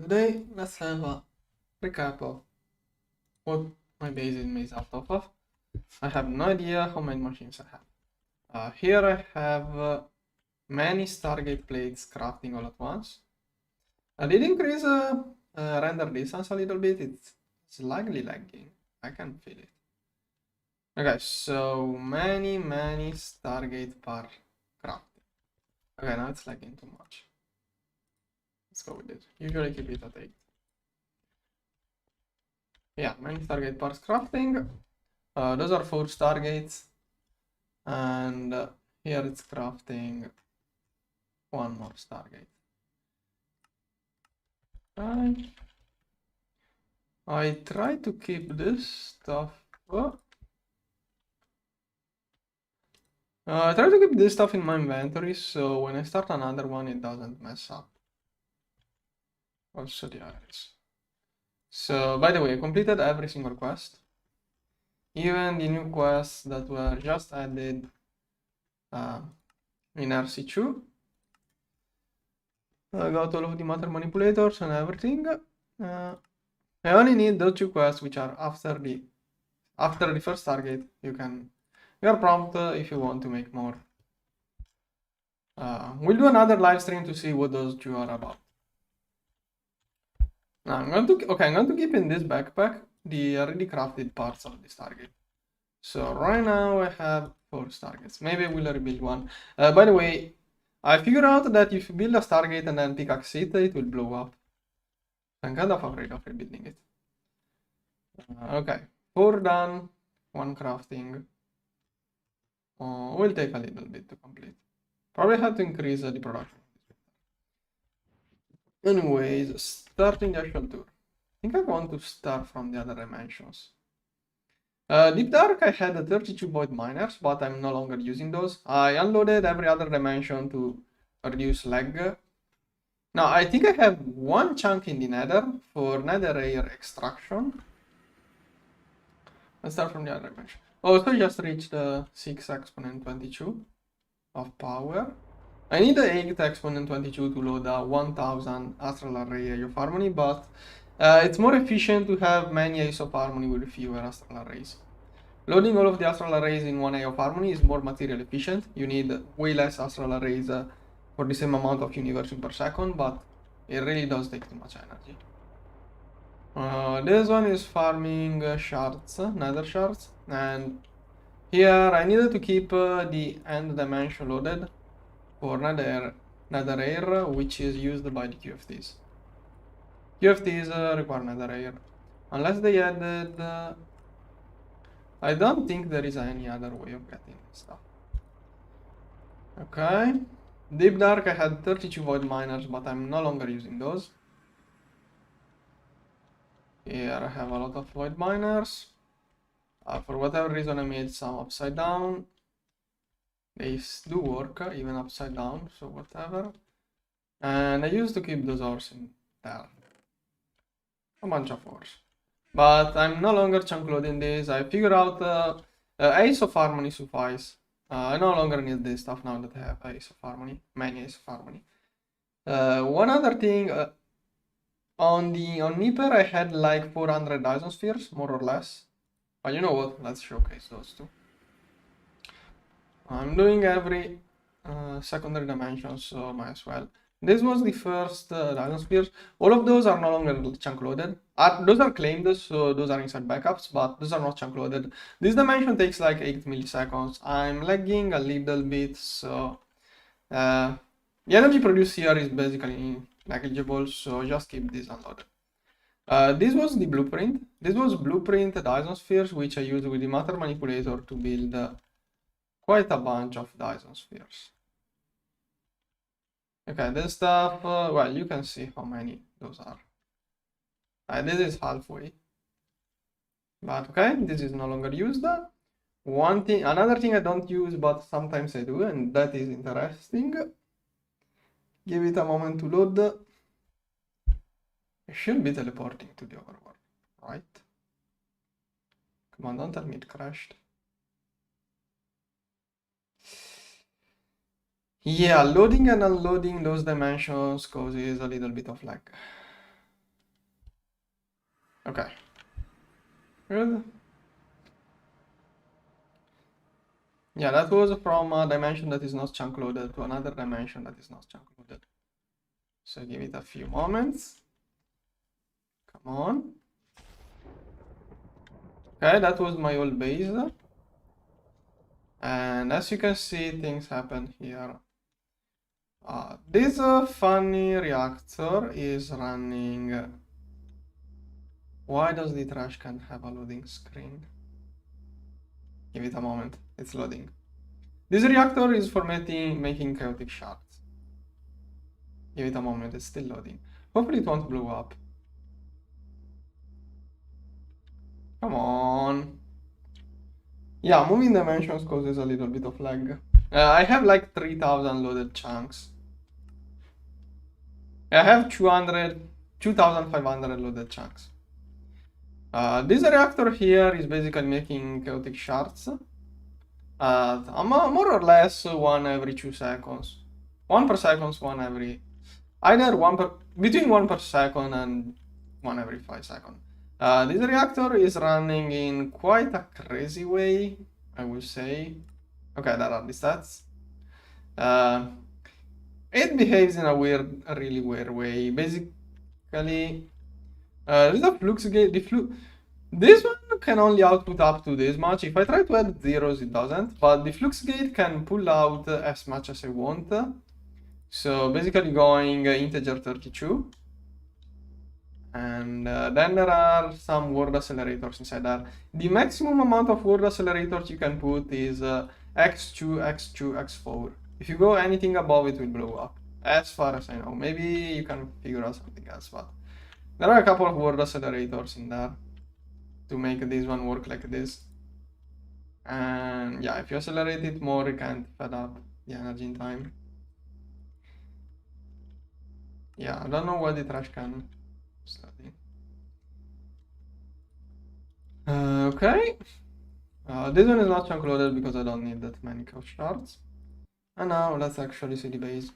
today let's have a recap of what my base is made out of. I have no idea how many machines I have. Here I have many Stargate plates crafting all at once. I did increase render distance a little bit. It's slightly lagging. I can feel it. Okay, so many Stargate per crafting. Okay, now it's lagging too much. Let's go with it. Usually keep it at 8. Yeah, many Stargate parts crafting. Those are 4 Stargates. And here it's crafting 1 more Stargate. I try to keep this stuff. I try to keep this stuff in my inventory, so when I start another one, it doesn't mess up. Also the iris. So, by the way, I completed every single quest. Even the new quests that were just added in RC2. I got all of the matter manipulators and everything. I only need those 2 quests, which are after the first target. You are prompted if you want to make more. We'll do another live stream to see what those 2 are about. Now I'm going to keep in this backpack the already crafted parts of this target. So right now I have 4 Stargates. Maybe we'll rebuild one. By the way, I figured out that if you build a Stargate and then pickaxe it will blow up. I'm kind of afraid of rebuilding it. Okay, 4 done, 1 crafting. Will take a little bit to complete. Probably have to increase the production. Anyways, starting the actual tour. I think I want to start from the other dimensions. Deep Dark, I had 32 void miners, but I'm no longer using those. I unloaded every other dimension to reduce lag. Now, I think I have 1 chunk in the nether for nether air extraction. Let's start from the other dimension. Also, just reached 6 exponent 22 of power. I need the 8 exponent 22 to load a 1000 astral array of harmony, but it's more efficient to have many Ace of Harmony with fewer astral arrays. Loading all of the astral arrays in 1 A of Harmony is more material efficient. You need way less astral arrays for the same amount of universe per second, but it really does take too much energy. This one is farming shards, nether shards, and here I needed to keep the end dimension loaded for nether air, which is used by the QFTs. QFTs require nether air. Unless they added... I don't think there is any other way of getting stuff. Okay. Deep Dark, I had 32 void miners, but I'm no longer using those. Here I have a lot of void miners. For whatever reason I made some upside down. They do work, even upside down, so whatever. And I used to keep those ores in there. A bunch of ores. But I'm no longer chunk loading this. I figured out Ace of Harmony suffice. I no longer need this stuff now that I have Ace of Harmony. Many Ace of Harmony. One other thing, on Nipper I had like 400 Dyson spheres, more or less. But you know what? Let's showcase those 2. I'm doing every secondary dimension, so might as well. This was the first Dyson spheres. All of those are no longer chunk loaded. Those are claimed, so those are inside backups, but those are not chunk loaded. This dimension takes like 8 milliseconds. I'm lagging a little bit, so the energy produced here is basically negligible, so just keep this unloaded. This was the blueprint. This was blueprint Dyson spheres, which I used with the matter manipulator to build quite a bunch of Dyson spheres. Okay, this stuff, well, you can see how many those are. This is halfway. But okay, this is no longer used. Another thing I don't use, but sometimes I do, and that is interesting. Give it a moment to load. I should be teleporting to the overworld, right? Come on, don't tell me it crashed. Yeah, loading and unloading those dimensions causes a little bit of lag. Okay. Good. Yeah, that was from a dimension that is not chunk loaded to another dimension that is not chunk loaded. So give it a few moments. Come on. Okay, that was my old base. And as you can see, things happen here. This funny reactor is running. Why does the trash can have a loading screen? Give it a moment, it's loading. This reactor is for making chaotic shards. Give it a moment, it's still loading. Hopefully it won't blow up. Come on. Yeah, moving dimensions causes a little bit of lag. I have like 3000 loaded chunks. I have 2500 loaded chunks. This reactor here is basically making chaotic shards. More or less one every 2 seconds. 1 per second, one every... Either between 1 per second and 1 every 5 seconds. This reactor is running in quite a crazy way, I will say. Okay, there are the stats. It behaves in a really weird way. Basically, there's a flux gate. This one can only output up to this much. If I try to add zeros, it doesn't. But the flux gate can pull out as much as I want. So basically going integer 32. And then there are some word accelerators inside there. The maximum amount of word accelerators you can put is x2, x2, x4. If you go anything above, it will blow up. As far as I know. Maybe you can figure out something else, but there are a couple of word accelerators in there to make this one work like this. And yeah, if you accelerate it more, you can't fed up the energy in time. Yeah, I don't know why the trash can study. Okay. This one is not chunk loaded because I don't need that many couch shards. And now let's actually see the base.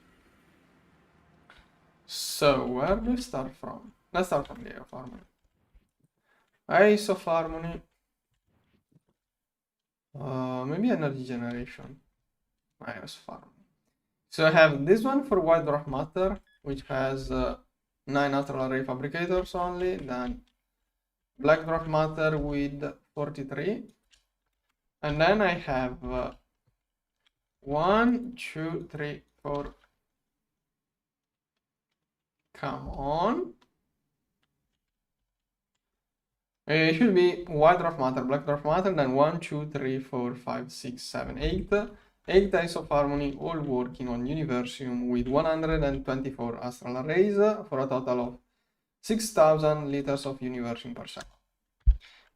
So where do we start from? Let's start from the Ace of Harmony. Ace of Harmony. Maybe energy generation. Ace of Harmony. So I have this one for white dwarf matter, which has 9 natural array fabricators only. Then black dwarf matter with 43. And then I have 1, 2, 3, 4. Come on. It should be white dwarf matter, black dwarf matter, then 1, 2, 3, 4, 5, 6, 7, 8. 8 Ace of Harmony, all working on Universium with 124 astral arrays for a total of 6000 liters of Universium per second.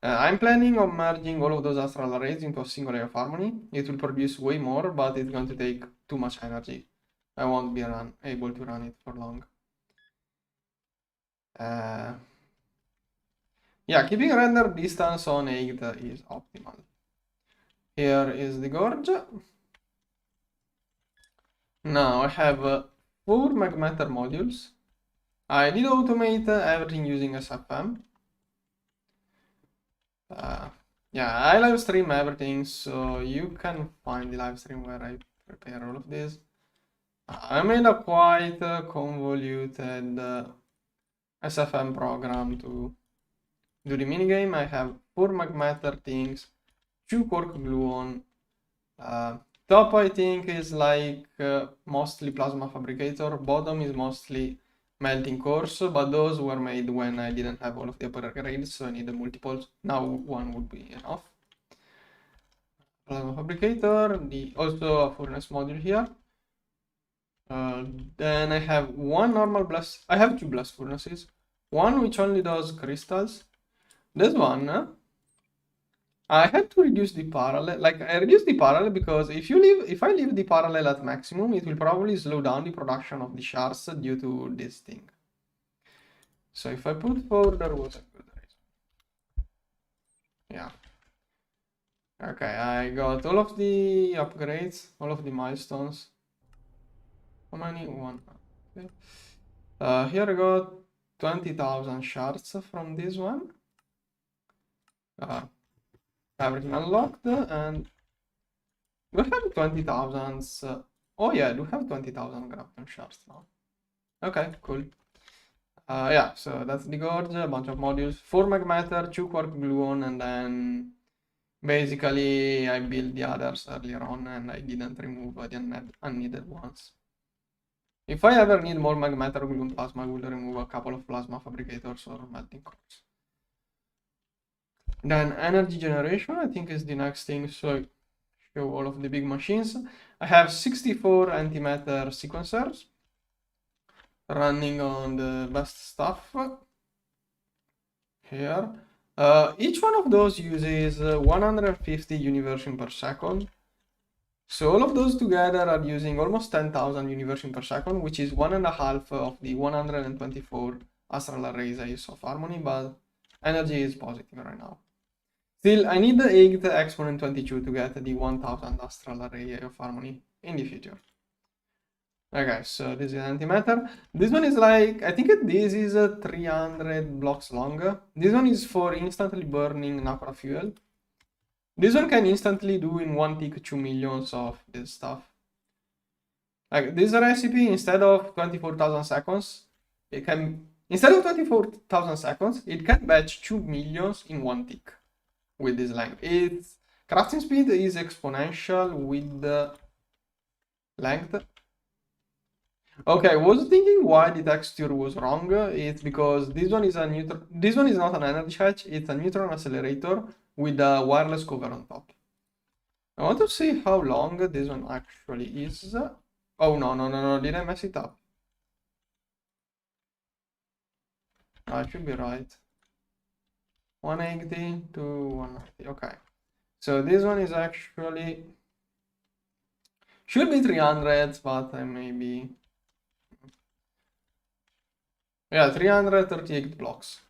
I'm planning on merging all of those astral arrays into a single Ace of Harmony. It will produce way more, but it's going to take too much energy. I won't be able to run it for long. Yeah, keeping render distance on 8 is optimal. Here is the gorge. Now I have 4 magmatter modules. I did automate everything using SFM. Yeah, I live stream everything, so you can find the live stream where I prepare all of this. I made a quite convoluted SFM program to do the minigame. I have 4 magmatter things, 2 quark gluon. Top I think is like mostly plasma fabricator. Bottom is mostly melting cores, but those were made when I didn't have all of the upper grades, so I needed multiples. Now one would be enough. Plasma fabricator, also a furnace module here. Then I have one normal blast. I have 2 blast furnaces. One which only does crystals. This one, I had to reduce the parallel. Like I reduced the parallel because if I leave the parallel at maximum, it will probably slow down the production of the shards due to this thing. So if I put 4, there was a good reason. Yeah. Okay, I got all of the upgrades, all of the milestones. How many? 1. Okay. Here I got 20,000 shards from this one. Everything unlocked, and we have 20,000. Oh yeah, we have 20,000 graviton shards now. Okay, cool. Yeah, so that's the gorge, a bunch of modules, 4 magmatter, 2 quark gluon, and then basically I built the others earlier on and I didn't remove the unneeded ones. If I ever need more magmatter or gluon plasma, I will remove a couple of plasma fabricators or melting cores. Then energy generation, I think, is the next thing. So show all of the big machines. I have 64 antimatter sequencers running on the best stuff here. Each one of those uses 150 universion per second. So all of those together are using almost 10,000 universion per second, which is 1.5 of the 124 astral arrays I use of Harmony, but energy is positive right now. Still, I need the 8 exponent 22 to get the 1000 astral array of Harmony in the future. Okay, so this is antimatter. This one is like, I think this is 300 blocks long. This one is for instantly burning Nakura fuel. This one can instantly do in 1 tick 2 millions of this stuff. Like this recipe, instead of 24,000 seconds, it can, instead of 24,000 seconds, it can batch 2 millions in 1 tick with this length. Its crafting speed is exponential with the length. Okay, I was thinking why the texture was wrong. It's because this one is a neutron. This one is not an energy hatch. It's a neutron accelerator with a wireless cover on top. I want to see how long this one actually is. Oh no! Did I mess it up? No, I should be right. 180 to 190. Okay, so this one is actually should be 300, but I maybe. Yeah, 338 blocks.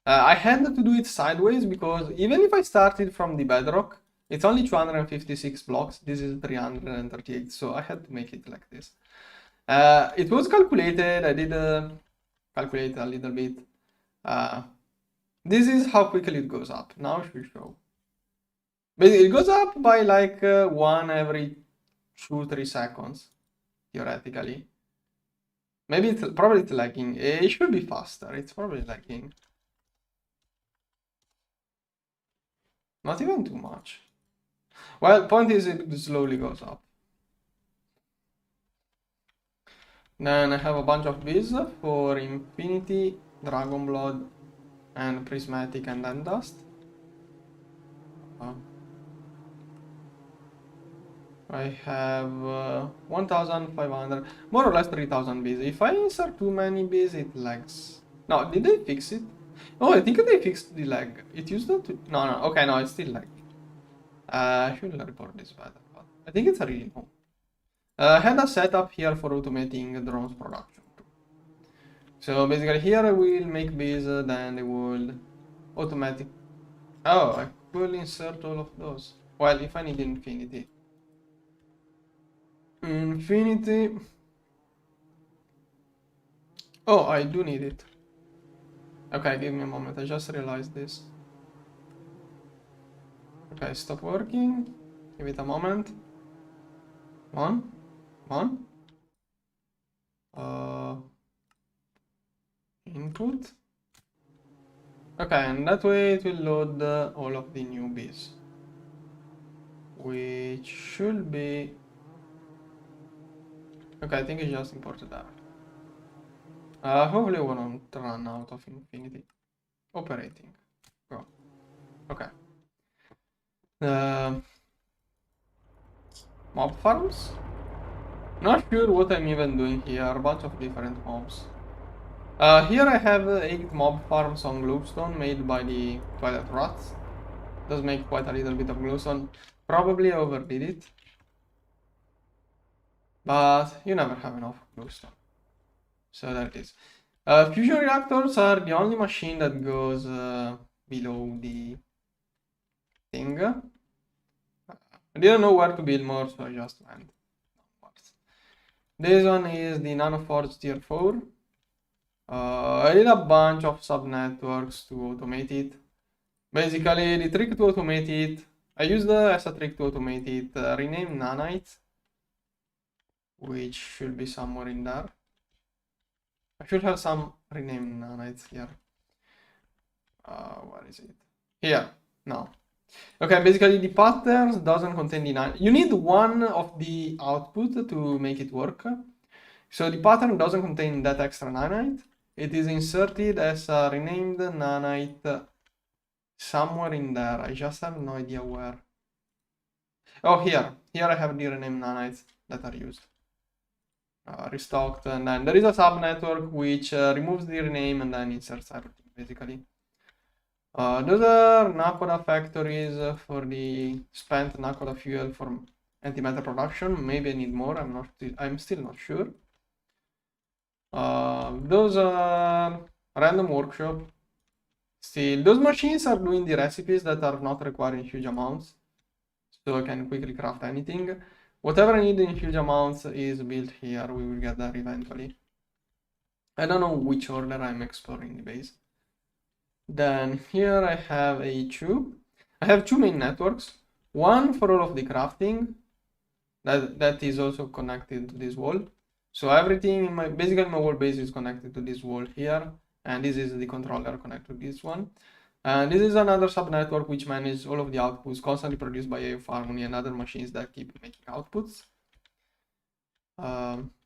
I had to do it sideways because even if I started from the bedrock, it's only 256 blocks. This is 338, so I had to make it like this. It was calculated. I did calculate a little bit. This is how quickly it goes up. Now I should show. Basically, it goes up by like 1 every 2-3 seconds, theoretically. Maybe it's probably lagging. It should be faster. It's probably lagging. Not even too much. Well, point is it slowly goes up. Then I have a bunch of bees for Infinity, Dragon Blood, and Prismatic and then Dust. I have 1,500, more or less 3,000 bees. If I insert too many bees, it lags. No, did they fix it? Oh, I think they fixed the lag. It used to. No, okay, no, it's still lag. I should report this better, but I think it's really no. I had a setup here for automating drones production too. So basically here I will make bees, then they will automatic. Oh, I will insert all of those. Well, if I need infinity. Infinity. Oh, I do need it. Okay, give me a moment. I just realized this. Okay, stop working. Give it a moment. One. Input. Okay, and that way it will load all of the new bees, which should be. Okay, I think it's just imported that. Hopefully we won't run out of infinity. Operating. Go. Okay. Mob farms? Not sure what I'm even doing here. A bunch of different mobs. Here I have 8 mob farms on glowstone made by the toilet rats. Does make quite a little bit of glowstone. Probably overdid it. But you never have enough glowstone. So there it is. Fusion reactors are the only machine that goes below the thing. I didn't know where to build more, so I just went downwards. This one is the Nanoforge tier 4. I did a bunch of subnetworks to automate it. Basically, the trick to automate it, I used as a trick to automate it, rename nanite, which should be somewhere in there. I should have some rename nanites here. Where is it? Here, no. Okay, basically the patterns doesn't contain the nanite. You need one of the output to make it work. So the pattern doesn't contain that extra nanite. It is inserted as a renamed nanite somewhere in there. I just have no idea where. Oh, here. Here I have the renamed nanites that are used. Restocked, and then there is a subnetwork which removes the rename and then inserts everything, basically. Those are Nakoda factories for the spent Nakoda fuel for antimatter production. Maybe I need more. I'm still not sure. Those are random workshop. Still, those machines are doing the recipes that are not requiring huge amounts, so I can quickly craft anything. Whatever I need in huge amounts is built here. We will get there eventually. I don't know which order I'm exploring the base. Then here I have I have two main networks. One for all of the crafting. That is also connected to this wall. So everything in basically my whole base is connected to this wall here, and this is the controller connected to this one. And this is another subnetwork which manages all of the outputs constantly produced by AF Harmony and other machines that keep making outputs.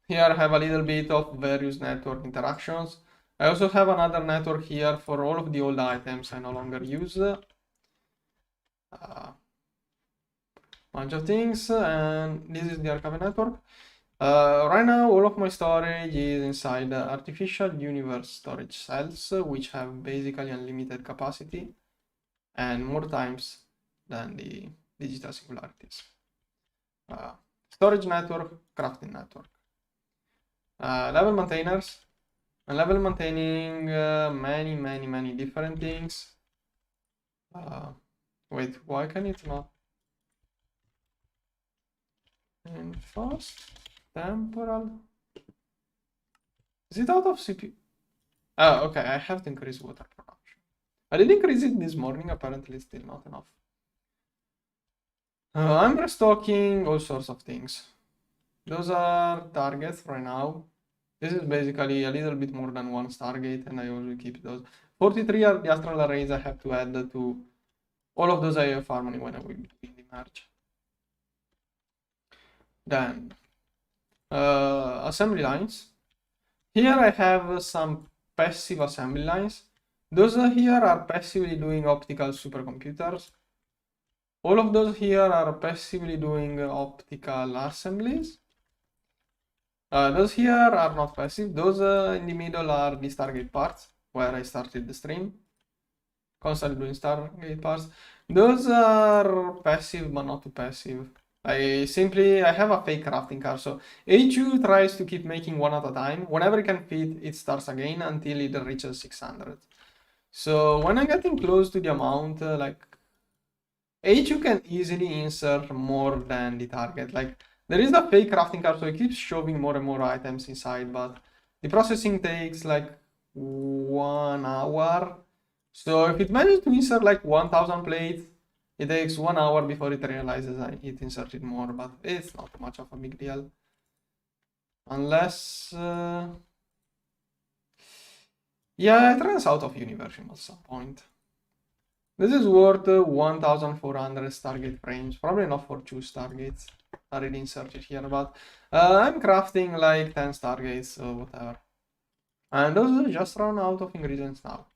Here I have a little bit of various network interactions. I also have another network here for all of the old items I no longer use. Bunch of things, and this is the archive network. Right now, all of my storage is inside artificial universe storage cells, which have basically unlimited capacity and more times than the digital singularities. Storage network, crafting network. Level maintainers. And level maintaining many different things. Wait, why can it not? And fast, temporal. Is it out of CPU? Oh, okay, I have to increase water production. I did increase it this morning, apparently it's still not enough. I'm restocking all sorts of things. Those are targets right now. This is basically a little bit more than one Stargate, and I also keep those. 43 are the astral arrays I have to add to all of those AF Harmony when I will be doing the merge. Then, assembly lines. Here I have some passive assembly lines. Those here are passively doing optical supercomputers. All of those here are passively doing optical assemblies. Those here are not passive. Those in the middle are the Stargate parts, where I started the stream. Constantly doing Stargate parts. Those are passive, but not too passive. I have a fake crafting car, so A2 tries to keep making one at a time. Whenever it can fit, it starts again until it reaches 600. So when I'm getting close to the amount, like A2 can easily insert more than the target. Like there is a fake crafting car, so it keeps shoving more and more items inside, but the processing takes like 1 hour. So if it manages to insert like 1000 plates, it takes 1 hour before it realizes it inserted more, but it's not much of a big deal. Unless... yeah, it runs out of universion at some point. This is worth 1400 Stargate frames, probably not for 2 Stargates already inserted here, but I'm crafting like 10 Stargates or whatever. And those just run out of ingredients now.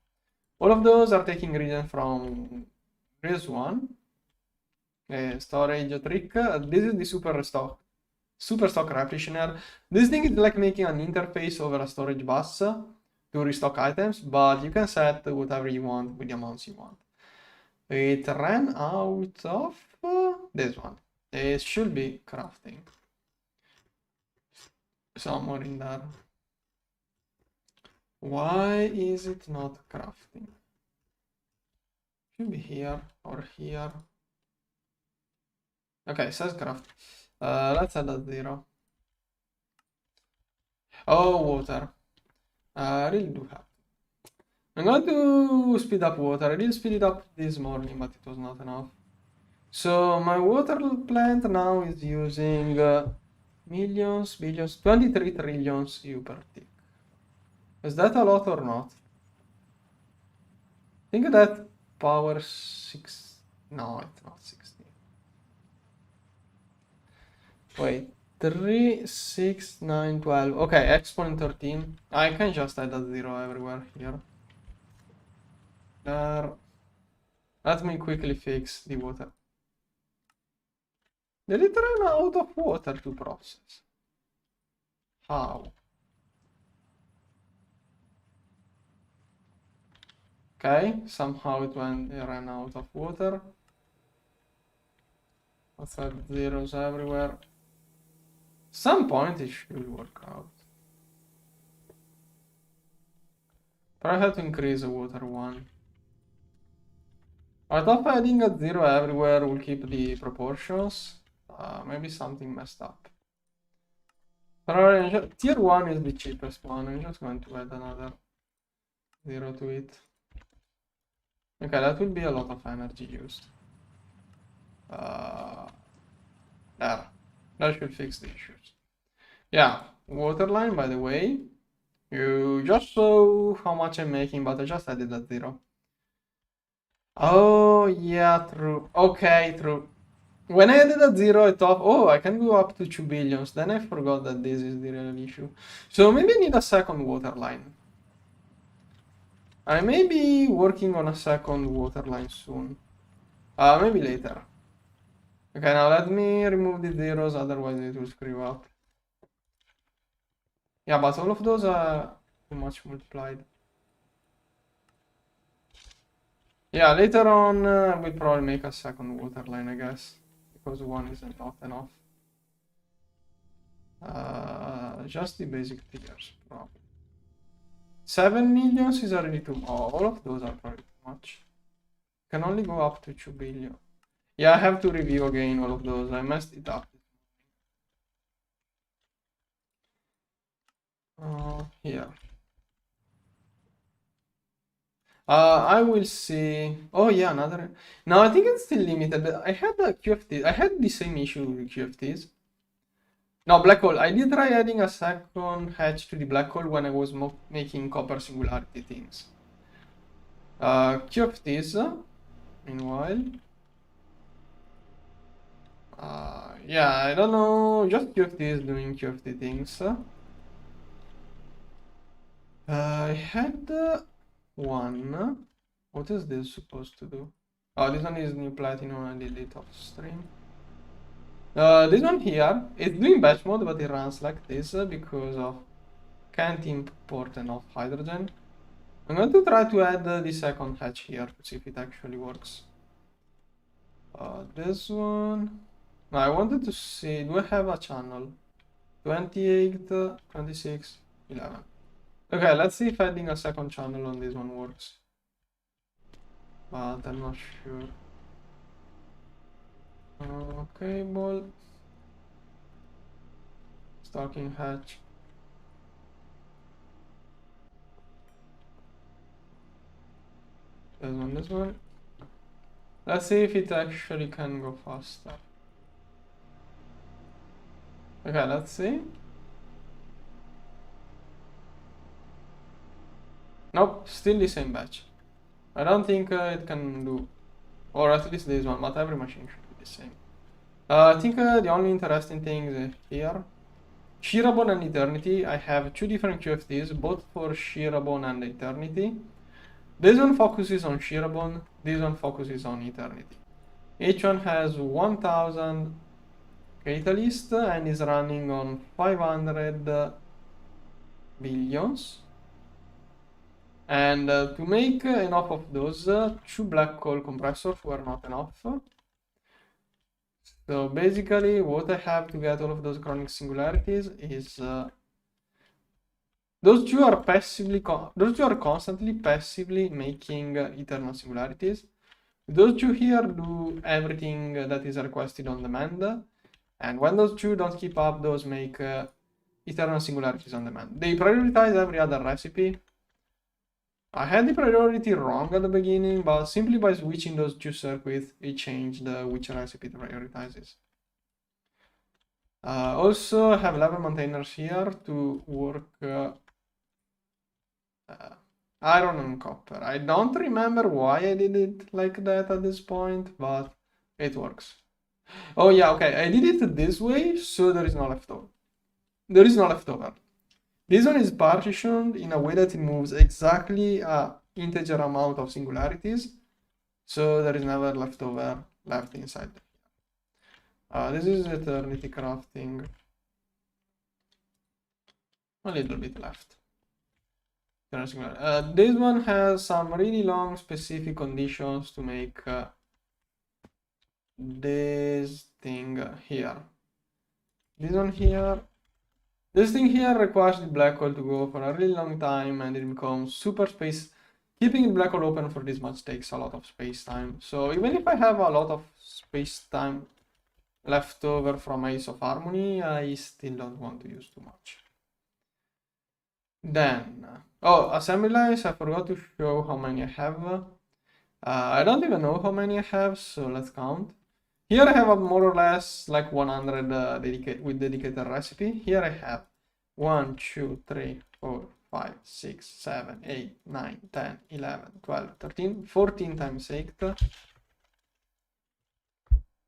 All of those are taking ingredients from this one. Storage trick. This is the super stock replicator. This thing is like making an interface over a storage bus to restock items, but you can set whatever you want with the amounts you want. It ran out of this one. It should be crafting somewhere in there. Why is it not crafting? Should be here or here. Okay, it says craft. Let's add a 0. Oh, water. I really do have. I'm going to speed up water. I did speed it up this morning, but it was not enough. So my water plant now is using millions, billions, 23 trillions U per tick. Is that a lot or not? I think that power 6... No, it's not 16. Wait, 3, 6, 9, 12. Okay, exponent 13. I can just add a 0 everywhere here. There. Let me quickly fix the water. Did it run out of water to process? How? Okay, somehow it ran out of water. Let's add zeros everywhere. Some point it should work out. But I have to increase the water 1. I thought adding a 0 everywhere will keep the proportions. Maybe something messed up. But tier 1 is the cheapest one. I'm just going to add another 0 to it. Okay, that will be a lot of energy used. There. That should fix the issues. Yeah, waterline, by the way. You just saw how much I'm making, but I just added that 0. Oh, yeah, true. Okay, true. When I added a 0, I thought, oh, I can go up to 2 billions. Then I forgot that this is the real issue. So maybe I need a second water line. I may be working on a second water line soon. Maybe later. Okay, now let me remove the zeros, otherwise it will screw up. Yeah, but all of those are too much multiplied. Yeah, later on we'll probably make a second water line, I guess. Because one isn't not enough. Just the basic figures, probably. 7 millions is already too much. All of those are probably too much. Can only go up to 2 billion. Yeah, I have to review again all of those. I messed it up. Here. I will see. Oh yeah, another. No, I think it's still limited. I had the QFTs. I had the same issue with QFTs. No, black hole. I did try adding a second hatch to the black hole when I was making copper singularity things. QFTs, meanwhile. Yeah, I don't know. Just QFTs doing QFT things. I had one. What is this supposed to do? Oh, this one is new platinum and delete off stream. This one here, it's doing batch mode, but it runs like this because of can't import enough hydrogen. I'm going to try to add the second hatch here to see if it actually works. This one. No, I wanted to see, do I have a channel? 28, 26, 11. Okay, let's see if adding a second channel on this one works. But I'm not sure. Cable. Stocking hatch. This one. Let's see if it actually can go faster. Okay, let's see. Nope, still the same batch. I don't think it can do, or at least this one, but every machine should be the same. I think the only interesting thing is here. Shirabon and Eternity. I have two different QFTs, both for Shirabon and Eternity. This one focuses on Shirabon, this one focuses on Eternity. Each one has 1000 catalyst and is running on 500 billions. And to make enough of those, two black hole compressors were not enough. So basically what I have to get all of those chronic singularities is those two are constantly passively making eternal singularities. Those two here do everything that is requested on demand, and when those two don't keep up, those make eternal singularities on demand. They prioritize every other recipe, I had the priority wrong at the beginning, but simply by switching those two circuits, it changed which recipe it prioritizes. Also have level maintainers here to work iron and copper. I don't remember why I did it like that at this point, but it works. Oh yeah, okay, I did it this way, so there is no leftover. There is no leftover. This one is partitioned in a way that it moves exactly an integer amount of singularities, so there is never leftover left inside. This is eternity crafting. A little bit left. This one has some really long specific conditions to make this thing here. This one here. This thing here requires the black hole to go for a really long time and it becomes super space. Keeping the black hole open for this much takes a lot of space time. So even if I have a lot of space time left over from Ace of Harmony, I still don't want to use too much. Then, oh, assembly lines, I forgot to show how many I have. I don't even know how many I have, so let's count. Here I have a more or less like 100 dedicated recipe. Here I have 1, 2, 3, 4, 5, 6, 7, 8, 9, 10, 11, 12, 13, 14 times 8.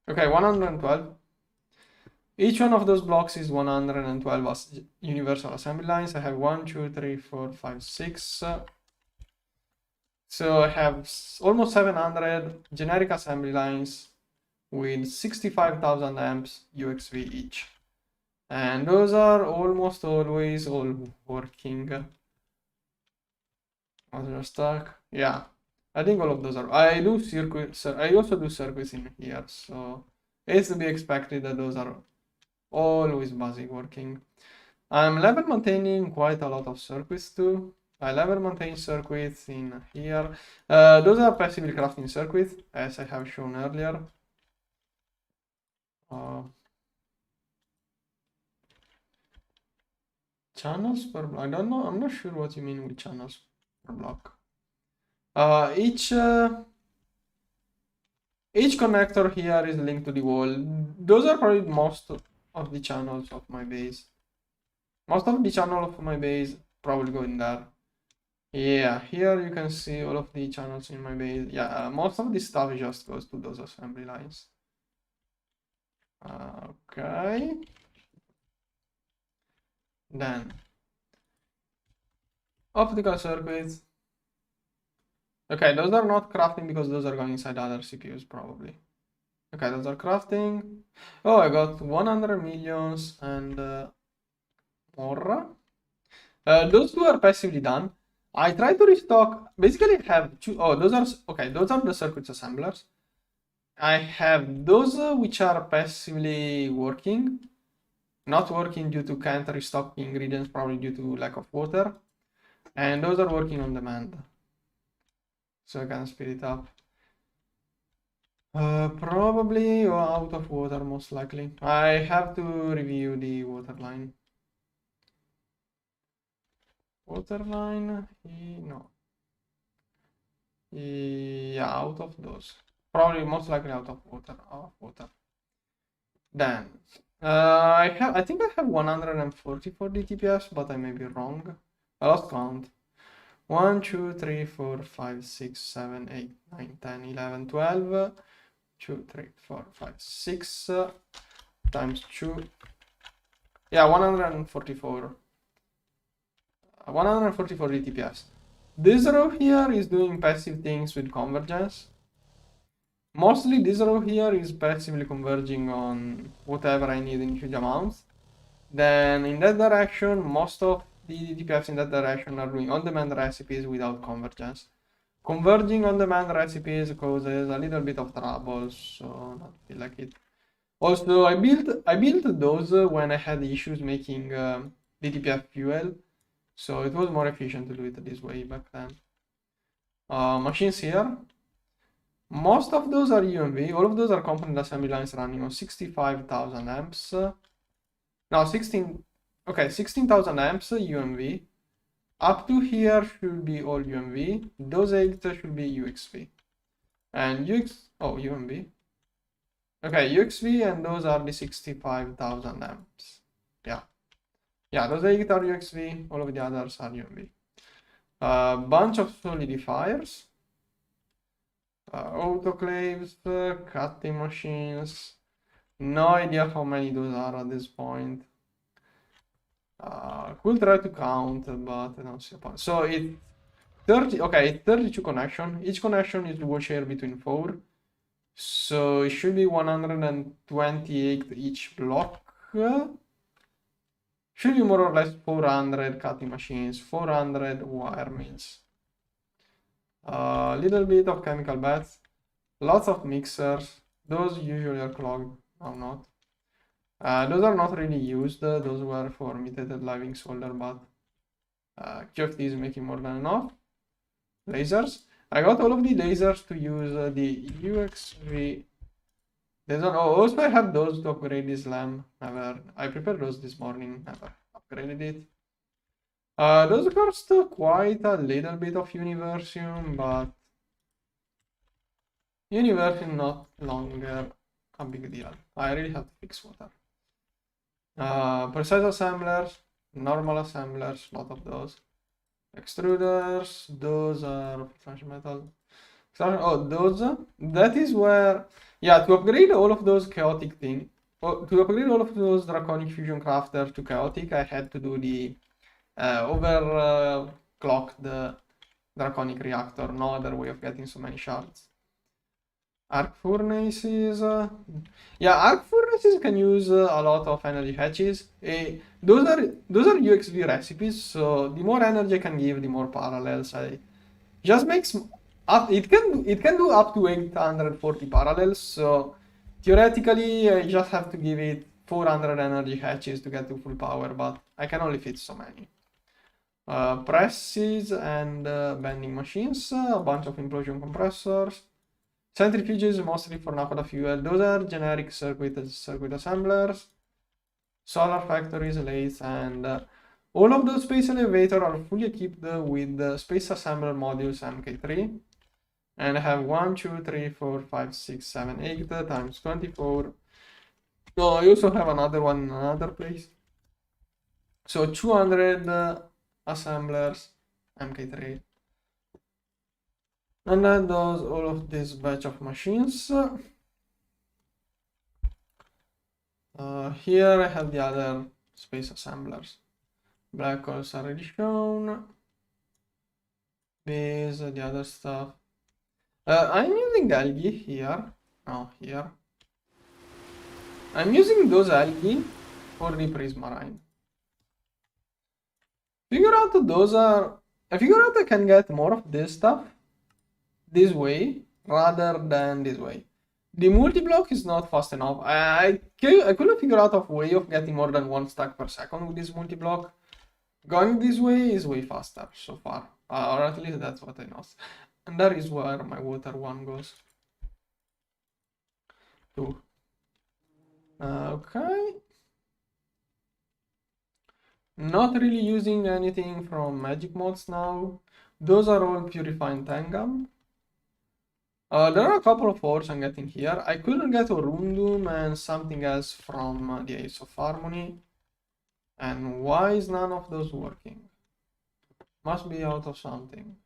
Okay, 112. Each one of those blocks is 112 universal assembly lines. I have 1, 2, 3, 4, 5, 6. So I have almost 700 generic assembly lines with 65,000 amps UXV each. And those are almost always all working. Other stuck. Yeah, I think all of those are. I do circuits. I also do circuits in here, so it's to be expected that those are always busy working. I'm level maintaining quite a lot of circuits too. I level maintain circuits in here. Those are passively crafting circuits, as I have shown earlier. Channels per block. I don't know. I'm not sure what you mean with channels per block. Each connector here is linked to the wall. Those are probably most of the channels of my base. Most of the channel of my base probably go in there. Yeah, here you can see all of the channels in my base. Yeah, most of the stuff just goes to those assembly lines. Okay. Then optical circuits. Okay, those are not crafting because those are going inside other CPUs probably. Okay, those are crafting. Oh, I got 100 millions and more. Those two are passively done. I try to restock. Basically, I have two. Oh, those are okay. Those are the circuits assemblers. I have those which are passively working, not working due to can't restock ingredients, probably due to lack of water, and those are working on demand. So I can speed it up. Probably out of water, most likely. I have to review the water line. Water line, no. Yeah, out of those. Probably most likely out of water. Then I think I have 144 DTPS, but I may be wrong. I lost count. 1, 2, 3, 4, 5, 6, 7, 8, 9, 10, 11, 12. 2, 3, 4, 5, 6 times 2. Yeah, 144. 144 DTPS. This row here is doing passive things with convergence. Mostly this row here is passively converging on whatever I need in huge amounts. Then in that direction, most of the DTPS in that direction are doing on-demand recipes without convergence. Converging on-demand recipes causes a little bit of trouble, so not feel like it. Also, I built those when I had issues making DTPF fuel, so it was more efficient to do it this way back then. Machines here. Most of those are UMV. All of those are component assembly lines running on 65,000 amps. No, 16,000 amps UMV. Up to here should be all UMV. Those 8 should be UXV. And UMV. Okay, UXV, and those are the 65,000 amps. Yeah. Yeah, those 8 are UXV, all of the others are UMV. Bunch of solidifiers. Autoclaves, cutting machines. No idea how many those are at this point. Could try to count, but I don't see a point. So it's 30, okay, it's 32 connection. Each connection is dual share between 4. So it should be 128 each block. Should be more or less 400 cutting machines, 400 wire mills. A little bit of chemical beds, lots of mixers. Those usually are clogged, now not. Those are not really used. Those were for mutated living solder, but QFT is making more than enough. Lasers. I got all of the lasers to use the UXV. They don't know. Also, I have those to upgrade this lamp. Never. I prepared those this morning. Never upgraded it. Those cost quite a little bit of Universium, but Universium not longer a big deal. I really have to fix water. Precise assemblers, normal assemblers, lot of those. Extruders, those are fresh metal. Oh, those, that is where, yeah, to upgrade all of those chaotic things, to upgrade all of those draconic fusion crafters to chaotic, I had to do the overclock the draconic reactor, no other way of getting so many shards. Arc furnaces, yeah, arc furnaces can use a lot of energy hatches. Those are UXV recipes, so the more energy I can give, the more parallels. Just makes up. It can do up to 840 parallels. So theoretically, I just have to give it 400 energy hatches to get to full power, but I can only fit so many. Presses and bending machines, a bunch of implosion compressors. Centrifuges mostly for naphtha fuel. Those are generic circuit assemblers. Solar factories, lathes, and all of those space elevators are fully equipped with the space assembler modules MK3. And I have 1, 2, 3, 4, 5, 6, 7, 8 times 24. So I also have another one in another place. So 200 assemblers, MK3. And that does all of this batch of machines. Here I have the other space assemblers. Black holes are already shown. Base, the other stuff. I'm using algae here. No, here. I'm using those algae for the prismarine. Figure out those are. I figure out I can get more of this stuff this way rather than this way. The multi-block is not fast enough. I couldn't figure out a way of getting more than 1 stack per second with this multi-block. Going this way is way faster so far, or at least that's what I know. And that is where my water one goes. 2. Okay. Not really using anything from magic mods now. Those are all purifying tangam. There are a couple of ores I'm getting here. I couldn't get Orundum and something else from the Ace of Harmony. And why is none of those working? Must be out of something.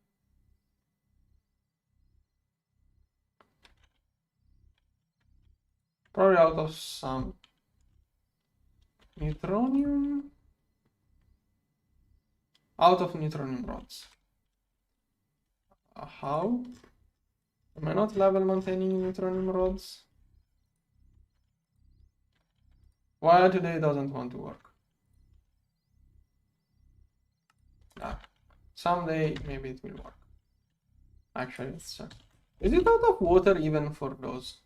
Probably out of some neutronium. Out of neutronium rods. How? Am I not level maintaining neutronium rods? Why today doesn't want to work? Someday maybe it will work. Actually, let's check. Is it out of water even for those?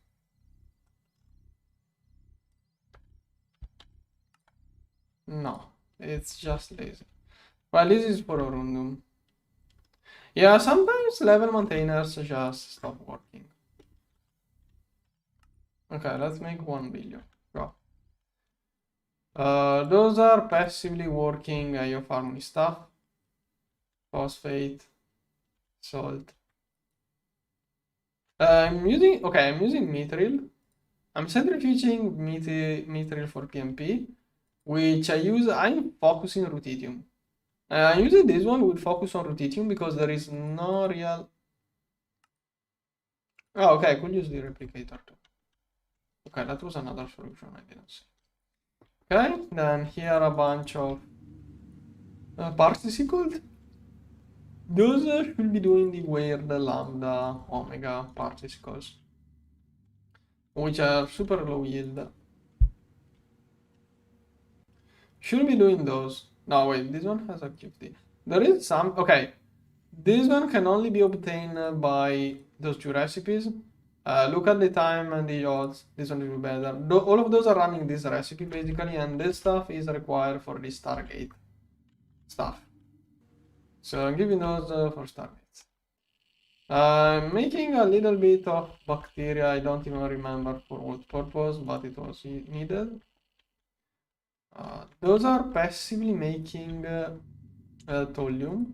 No, it's just lazy. Well, this is for Orundum. Yeah, sometimes level maintainers just stop working. Okay, let's make 1 billion. Go. Those are passively working IO Harmony stuff. phosphate, salt. I'm using mithril. I'm centrifuging mithril for PMP, which I'm focusing ruthenium. I'm using this one with focus on ruthenium because there is no real. Oh, okay, I could use the replicator too. Okay, that was another solution I didn't see. Okay, then here are a bunch of particles. Those should be doing the weird lambda omega particles, which are super low yield. Should be doing those. No, wait, this one has a QFT. There is some. Okay, this one can only be obtained by those two recipes. Look at the time and the odds. This one will be better. All of those are running this recipe basically, and this stuff is required for the Stargate stuff. So I'm giving those for Stargates. I'm making a little bit of bacteria. I don't even remember for what purpose, but it was needed. Those are passively making thollium.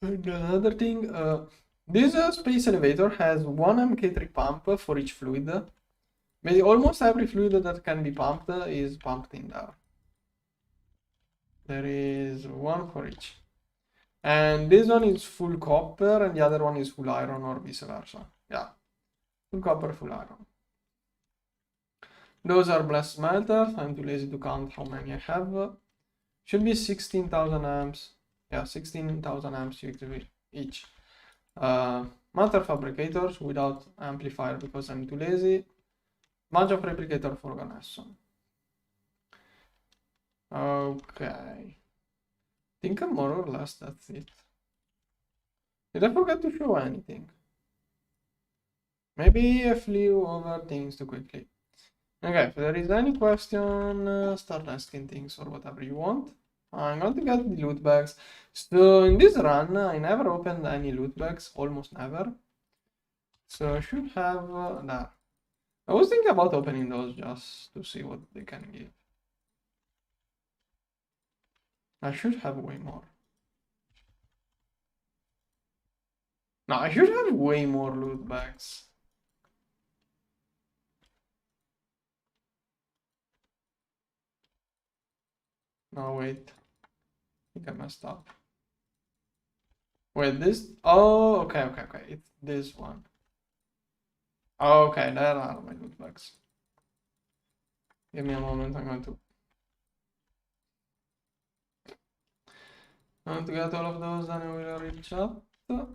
And another thing, this space elevator has one MK3 pump for each fluid. Maybe almost every fluid that can be pumped is pumped in there. There is one for each. And this one is full copper and the other one is full iron or vice versa. Yeah, full copper, full iron. Those are blast smelters. I'm too lazy to count how many I have. Should be 16,000 amps. Yeah, 16,000 amps each. Matter fabricators without amplifier because I'm too lazy. Bunch of replicator for Ganesson. Okay. Think more or less that's it. Did I forget to show anything? Maybe I flew over things too quickly. Okay, if there is any question, start asking things or whatever you want. I'm going to get the loot bags. So in this run, I never opened any loot bags, almost never. So I should have that. I was thinking about opening those just to see what they can give. I should have way more. No, I should have way more loot bags. No, wait. I think I messed up. Wait, this? Oh, okay. It's this one. Okay, there are my loot bags. Give me a moment, I'm going to get all of those, then I will reach out. I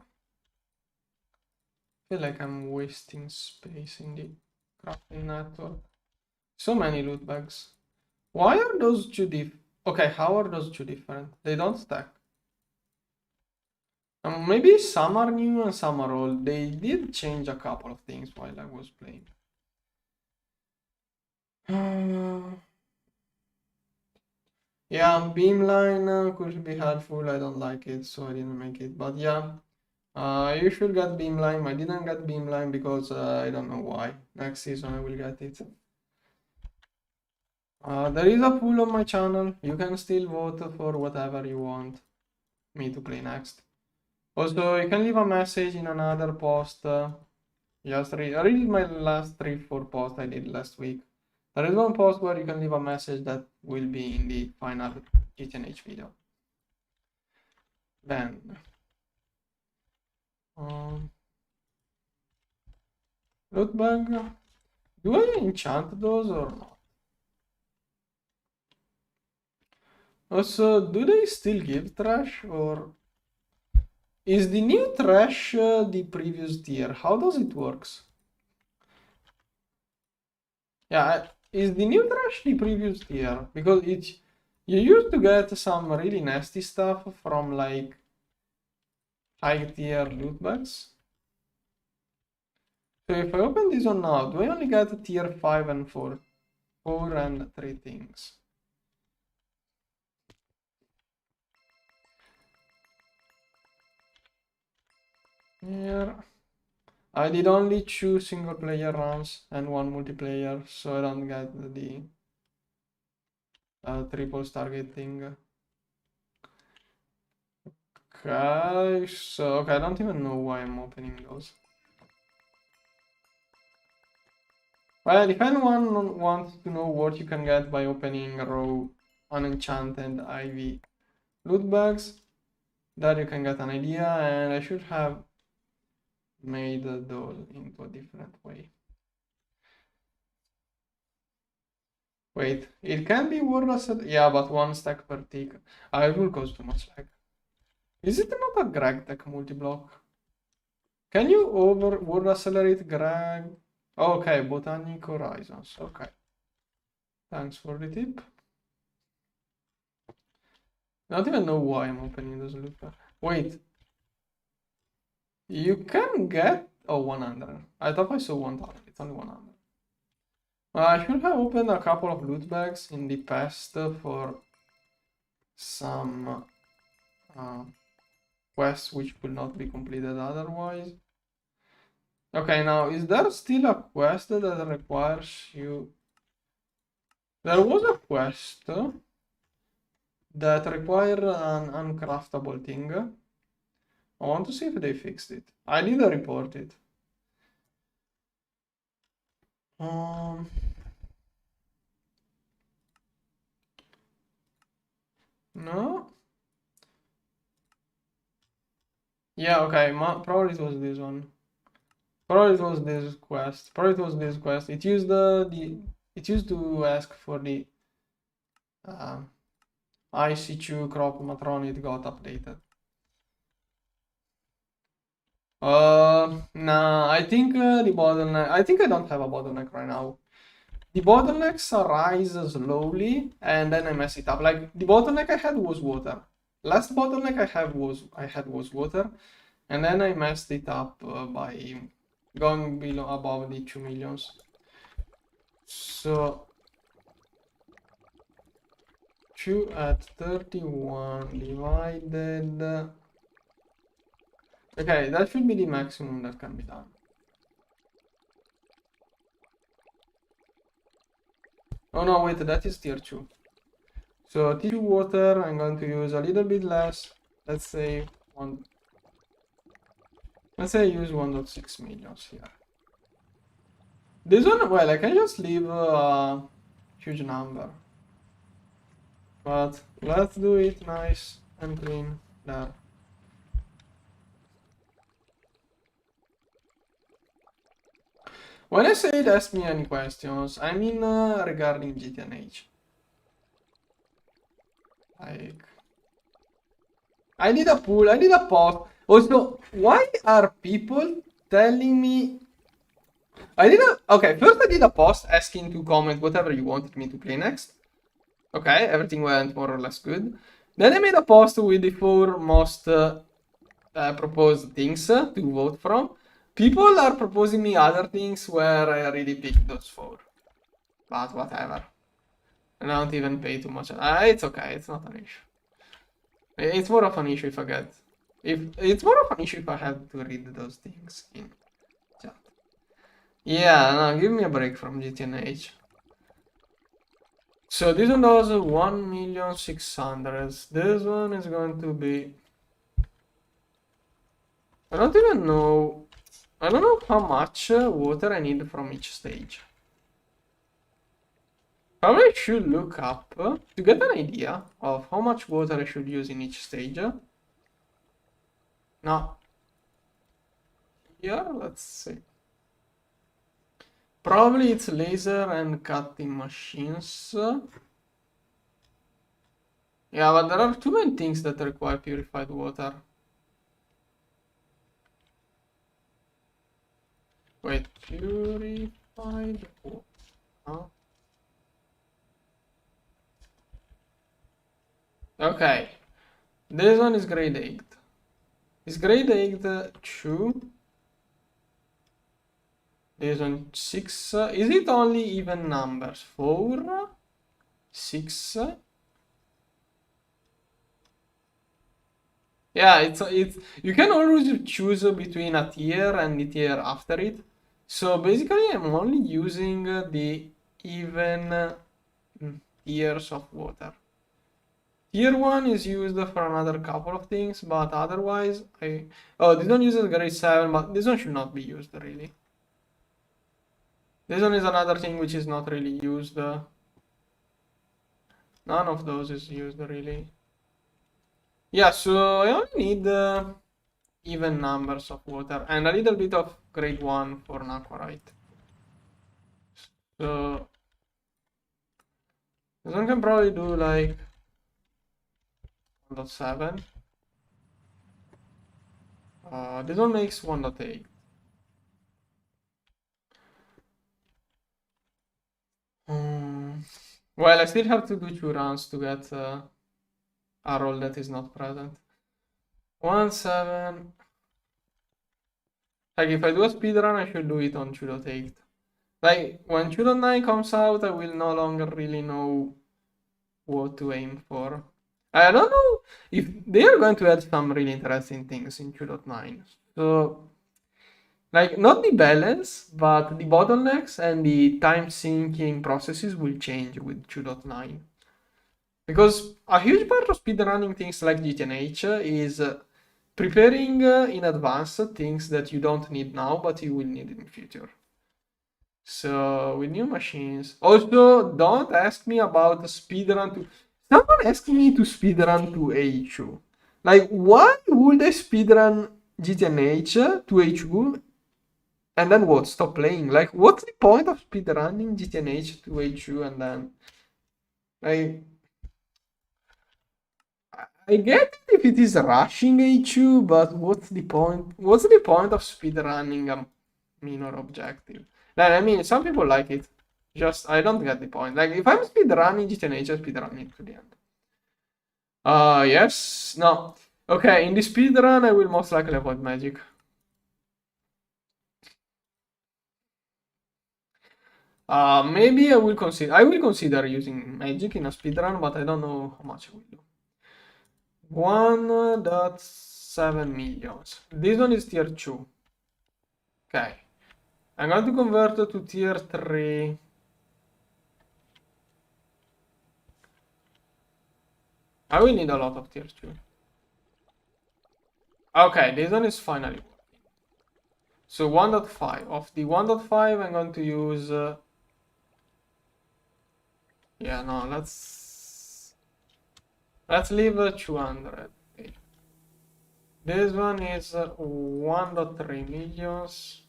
feel like I'm wasting space in the crafting network. So many loot bags. Why are those two different? Okay, how are those two different? They don't stack. Maybe some are new and some are old. They did change a couple of things while I was playing. Yeah, beamline could be helpful. I don't like it, so I didn't make it. But yeah, you should get beamline. I didn't get beamline because I don't know why. Next season I will get it. There is a poll on my channel. You can still vote for whatever you want me to play next. Also, you can leave a message in another post. Just read my last 3-4 posts I did last week. There is one post where you can leave a message that will be in the final GTNH video. Then, loot bag. Do I enchant those or not? Also, do they still give trash or is the new trash the previous tier? How does it works? Yeah, is the new trash the previous tier? Because you used to get some really nasty stuff from like high tier loot bags. So if I open this one now, do I only get tier 5 and 4? 4 and 3 things. Here. I did only 2 single player runs and 1 multiplayer, so I don't get the triple Stargate thing. Okay, so okay, I don't even know why I'm opening those. Well, if anyone wants to know what you can get by opening raw unenchanted IV loot bags, that you can get an idea, and I should have made those into a different way. Wait, it can be wordless, yeah, but one stack per tick. It will cause too much lag. Is it not a GregTech multi-block? Can you word accelerate Greg? Okay, Botanic Horizons. Okay. Thanks for the tip. I don't even know why I'm opening this loop. Wait. You can get 100. I thought I saw 1000. It's only 100. I should have opened a couple of loot bags in the past for some quests which could not be completed otherwise. Okay, now is there still a quest that requires you? There was a quest that required an uncraftable thing. I want to see if they fixed it. I need to report it. No. Yeah, okay. Probably it was this one. Probably it was this quest. Probably it was this quest. It used it used to ask for the IC2 crop matron. It got updated. Nah, I think the bottleneck. I think I don't have a bottleneck right now. The bottlenecks arise slowly, and then I mess it up. Like the bottleneck I had was water. Last bottleneck I had was water, and then I messed it up by going below above the 2 millions. So 2 at 31 divided. Okay, that should be the maximum that can be done. Oh no, wait, that is tier 2. So tier 2 water, I'm going to use a little bit less. Let's say let's say I use 1.6 millions here. This one, well, I can just leave a huge number. But let's do it nice and clean there. When I say ask me any questions, I mean regarding GTNH. Like, I did a poll, I did a post. Also, why are people telling me? Okay, first I did a post asking to comment whatever you wanted me to play next. Okay, everything went more or less good. Then I made a post with the 4 most proposed things to vote from. People are proposing me other things where I already picked those 4. But whatever. I don't even pay too much. It's okay, it's not an issue. It's more of an issue if I get... It's more of an issue if I have to read those things in chat. Yeah, no, give me a break from GTNH. So this one does 1,600,000. This one is going to be... I don't even know... I don't know how much water I need from each stage. Probably I should look up to get an idea of how much water I should use in each stage. Now, here, let's see. Probably it's laser and cutting machines. Yeah, but there are too many things that require purified water. Wait, purified water. Okay, this one is grade 8. Is grade 8 2? This one 6. Is it only even numbers? 4, 6. Yeah, it's you can always choose between a tier and the tier after it. So basically, I'm only using the even tiers of water. Tier 1 is used for another couple of things, but otherwise, oh, this one uses grade 7, but this one should not be used, really. This one is another thing which is not really used. None of those is used, really. Yeah, so I only need even numbers of water and a little bit of grade 1 for an aquarite. So this one can probably do like 1.7. This one makes 1.8. Well, I still have to do 2 runs to get a roll that is not present. 1.7. Like if I do a speedrun, I should do it on 2.8. Like when 2.9 comes out, I will no longer really know what to aim for. I don't know if they are going to add some really interesting things in 2.9. So, like, not the balance, but the bottlenecks and the time syncing processes will change with 2.9. Because a huge part of speedrunning things like GTNH is preparing in advance things that you don't need now, but you will need in the future. So, with new machines. Also, don't ask me about the speedrun to... Someone asked me to speedrun to AHU. Like, why would I speedrun GTNH to AHU and then what? Stop playing? Like, what's the point of speedrunning GTNH to AHU and then... Like... I get it if it is rushing AHU, but what's the point? What's the point of speedrunning a minor objective? Like, I mean, some people like it. Just, I don't get the point. Like, if I'm speedrunning GTNH, I'm speedrunning to the end. Yes. No. Okay, in the speedrun, I will most likely avoid magic. Maybe I will consider using magic in a speedrun, but I don't know how much I will do. 1.7 millions. This one is tier 2. Okay. I'm going to convert to tier 3. I will need a lot of tier 2. Okay, this one is finally working. So 1.5. Of the 1.5, I'm going to use... yeah, no, let's leave 200. Okay. This one is 1.3 millions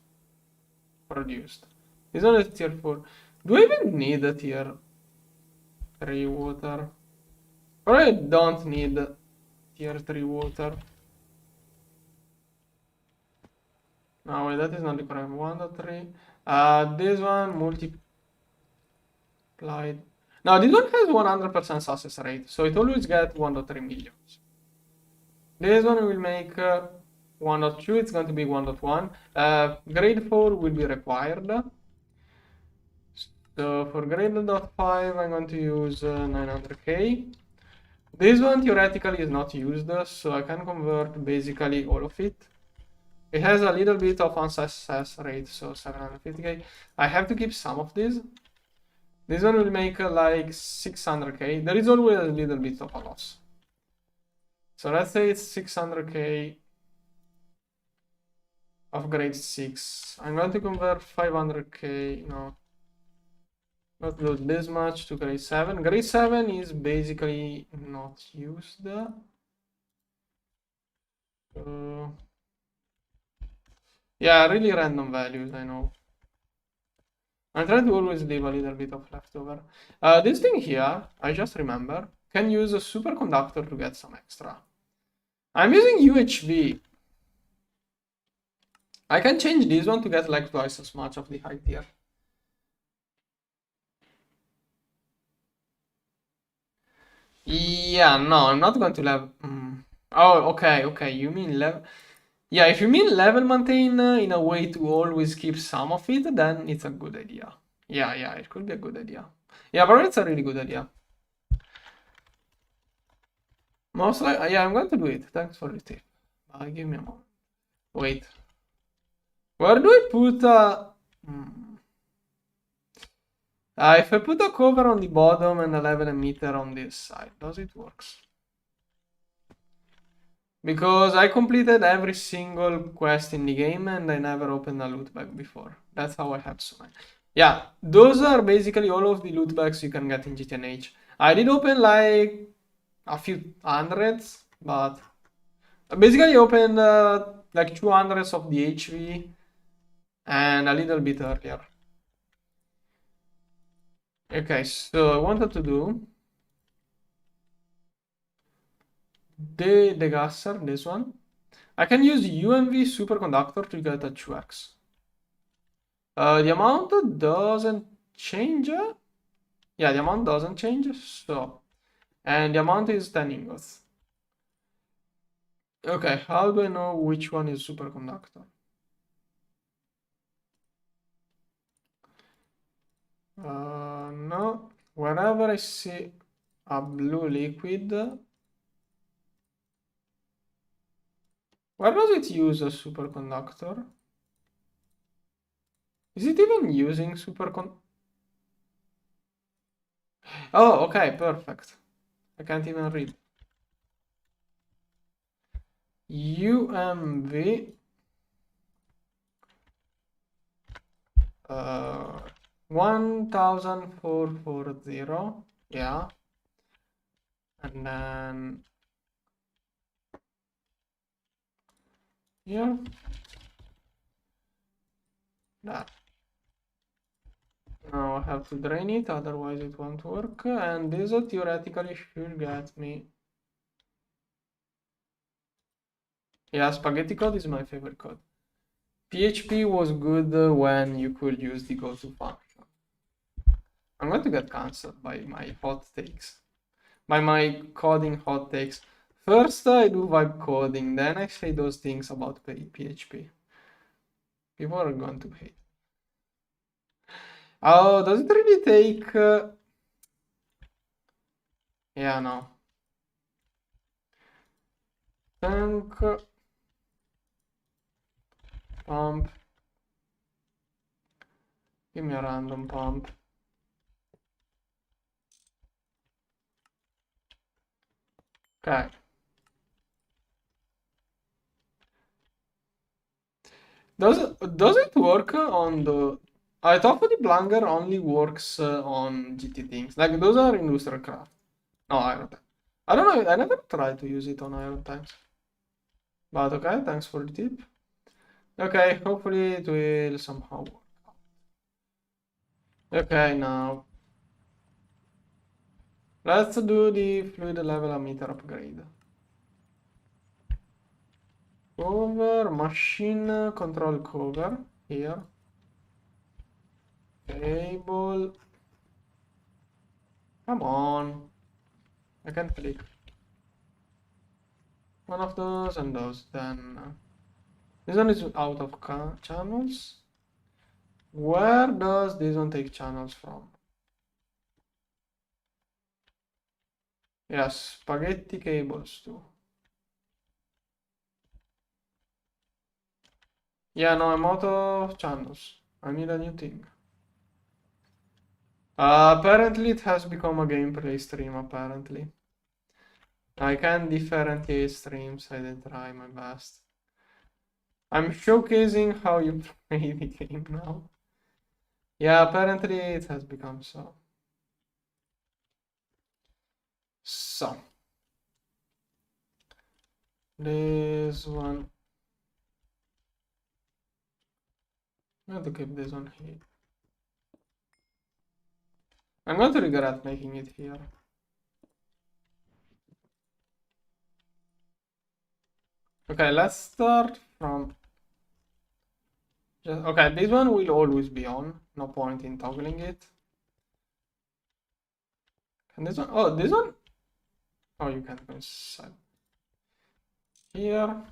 produced. This one is tier 4. Do I even need a tier 3 water? Or I don't need tier 3 water. No, wait, that is not the correct 1.3. This one multiplied. Now, this one has 100% success rate, so it always gets 1.3 millions. This one will make 1.2, it's going to be 1.1. Grade 4 will be required. So for grade 5, I'm going to use 900k. This one theoretically is not used, so I can convert basically all of it. It has a little bit of unsuccess rate, so 750k. I have to keep some of this. This one will make like 600k. There is always a little bit of a loss. So let's say it's 600k of grade 6. I'm going to convert 500k, no. Not do this much to grade 7. Grade 7 is basically not used. Yeah, really random values, I know. I'm trying to always leave a little bit of leftover. This thing here, I just remember, can use a superconductor to get some extra. I'm using UHV. I can change this one to get like twice as much of the high tier. Yeah, no, I'm not going to level. Oh, okay, you mean level. Yeah, if you mean level maintain in a way to always keep some of it, then it's a good idea. Yeah, it could be a good idea. Yeah, but it's a really good idea. Most likely, yeah, I'm going to do it. Thanks for the tip. Give me a moment. Wait. Where do I put if I put a cover on the bottom and a level emitter on this side, does it work? Because I completed every single quest in the game and I never opened a loot bag before. That's how I have so many. Yeah, those are basically all of the loot bags you can get in GTNH. I did open like a few hundreds, but basically I opened like 200 of the HV and a little bit earlier. Okay, so I wanted to do the gasser, this one. I can use UMV superconductor to get a 2x. The amount doesn't change. Yeah, the amount doesn't change. So, and the amount is 10 ingots. Okay, how do I know which one is superconductor? No. Whenever I see a blue liquid, where does it use a superconductor? Is it even using Oh, okay, perfect. I can't even read. UMV 1440. Yeah. And then here. That. Now I have to drain it, otherwise it won't work. And this theoretically should get me. Yeah, spaghetti code is my favorite code. PHP was good when you could use the go-to function. I'm going to get cancelled by my hot takes. By my coding hot takes. First I do vibe coding, then I say those things about PHP. People are going to hate. Oh, does it really take... Yeah, no. Tank... Pump. Give me a random pump. Okay. Does it work on the... I thought the Blanger only works on GT things. Like, those are industrial craft. No, Iron Time. I don't know, I never tried to use it on Iron Times. But okay, thanks for the tip. Okay, hopefully it will somehow work out. Okay, now let's do the fluid level emitter upgrade. Cover, machine control cover, here. Cable. Come on. I can't click. One of those and those, then... this one is out of channels. Where does this one take channels from? Yes, spaghetti cables too. Yeah, no, I'm out of channels. I need a new thing. Apparently it has become a gameplay stream, apparently. I can differentiate streams, I did try my best. I'm showcasing how you play the game now. Yeah, apparently it has become so. So. This one. I'm going to keep this one here. I'm going to regret making it here. Okay, let's start from... okay, this one will always be on. No point in toggling it. And this one... oh, this one... oh, you can go inside. Here.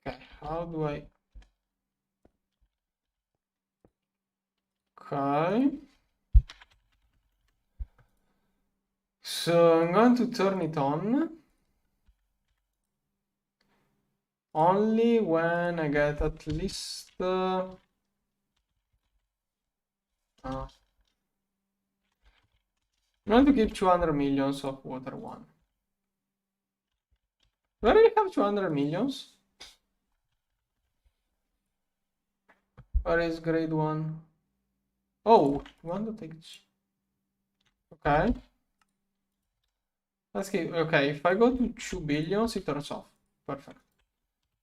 Okay, how do I... okay. So I'm going to turn it on. Only when I get at least... I'm going to keep 200 millions of water 1. Do I really have 200 millions? Where is grade 1? Oh, you want to take... Okay. Let's keep... Okay, if I go to 2 billions, it turns off. Perfect.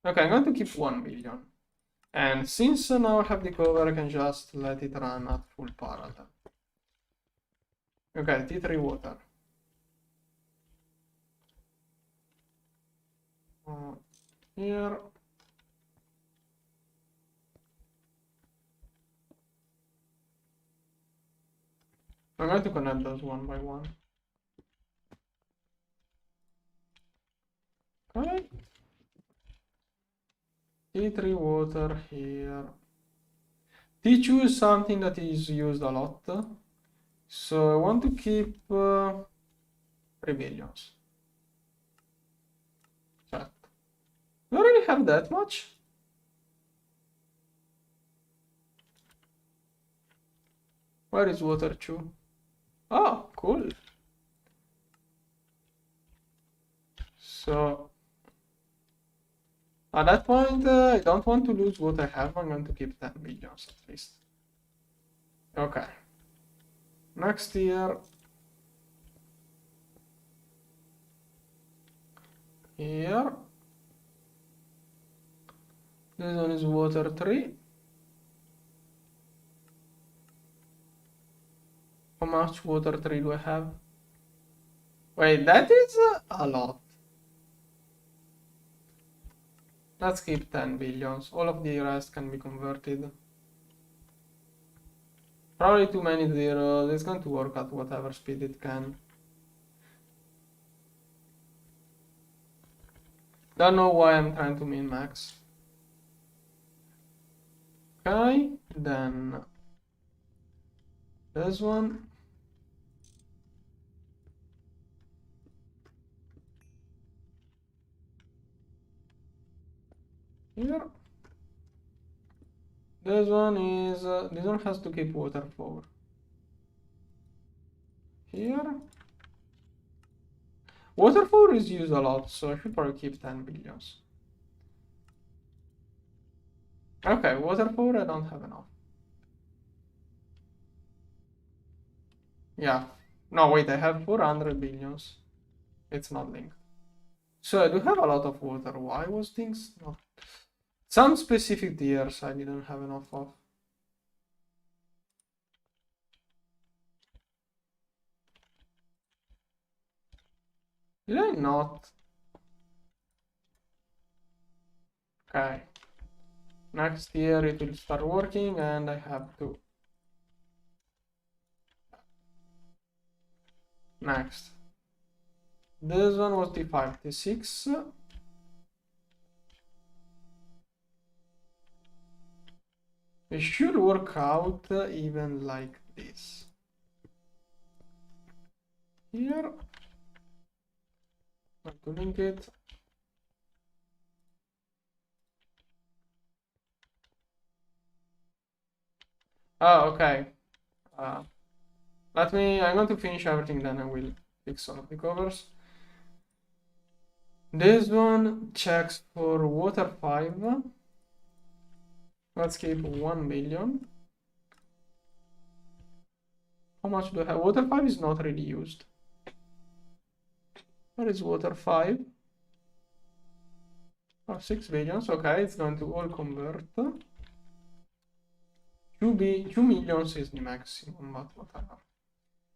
Okay, I'm going to keep 1 billion. And since now I have the cover, I can just let it run at full parallel. Okay, T3 water. Here. I'm going to connect those one by one. Okay. T3 water here. T2 is something that is used a lot. So I want to keep 3 billions. Chat. Do I really have that much? Where is water 2? Oh, cool. So at that point, I don't want to lose what I have. I'm going to keep 10 billions at least. Okay. Next year. Here. This one is water 3. How much water 3 do I have? Wait, that is a lot. Let's keep 10 billions. All of the rest can be converted. Probably too many zeros. It's going to work at whatever speed it can. Don't know why I'm trying to min-max. Okay, then this one. Here. This one is, this one has to keep water 4. Here. Water 4 is used a lot, so I should probably keep 10 billions. Okay, water 4 I don't have enough. Yeah. No, wait, I have 400 billions. It's not linked. So I do have a lot of water. Why was things not? Some specific tiers I didn't have enough of. Did I not? Okay. Next year it will start working and I have to. Next. This one was T5, T6. It should work out even like this. Here. I'm going to link it. Oh, okay. I'm going to finish everything, then I will fix all of the covers. This one checks for water 5. Let's keep 1 million. How much do I have? Water 5 is not really used. Where is water 5? Oh, 6 billions. Okay, it's going to all convert. 2 millions is the maximum, but whatever.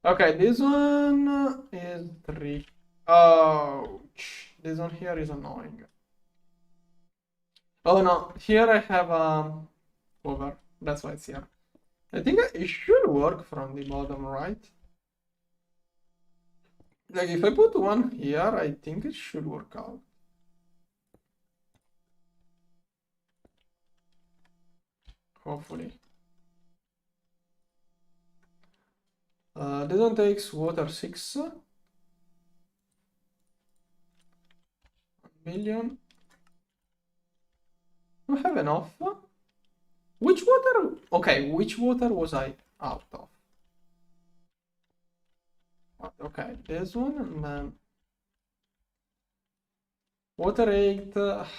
Okay, this one is 3. Ouch. This one here is annoying. Oh no, here I have over. That's why it's here. I think it should work from the bottom right. Like if I put one here, I think it should work out. Hopefully. This one takes water 6. 1 million. Do I have enough? Which water? Okay, which water was I out of? Okay, this one, and then water 8.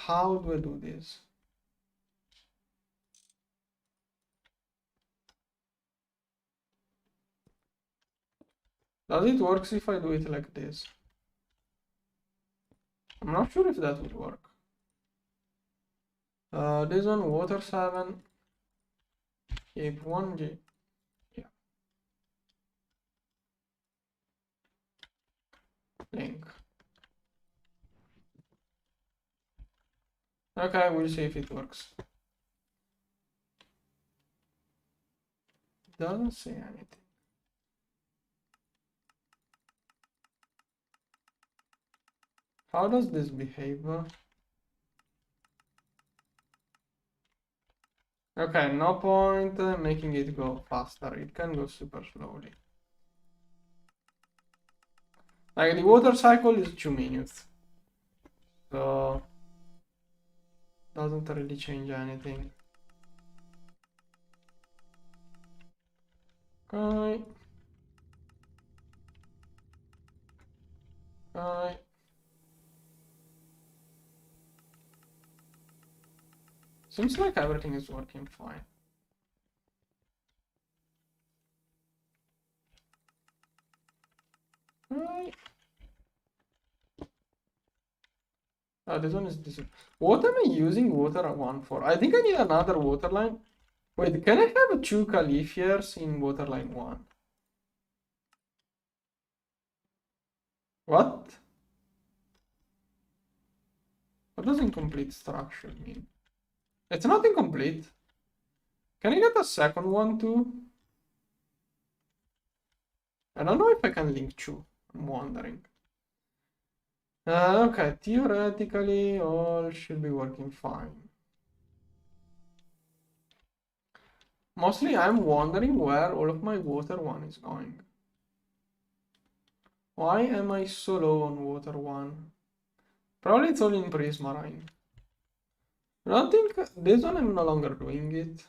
How do I do this? Does it work if I do it like this? I'm not sure if that would work. This one, water 7. Keep 1G. Yeah. Link. Okay, we'll see if it works. Doesn't say anything. How does this behave? Okay, no point making it go faster. It can go super slowly. Like the water cycle is 2 minutes. So doesn't really change anything. Okay. Okay. Seems like everything is working fine. Right. Oh, this one is this. What am I using water 1 for? I think I need another water line. Wait, can I have 2 califiers in water line 1? What? What does incomplete structure mean? It's not incomplete. Can I get a second one too? I don't know if I can link 2. I'm wondering. Okay, theoretically all should be working fine. Mostly I'm wondering where all of my water 1 is going. Why am I so low on water 1? Probably it's all in Prismarine. I don't think this one I'm no longer doing it.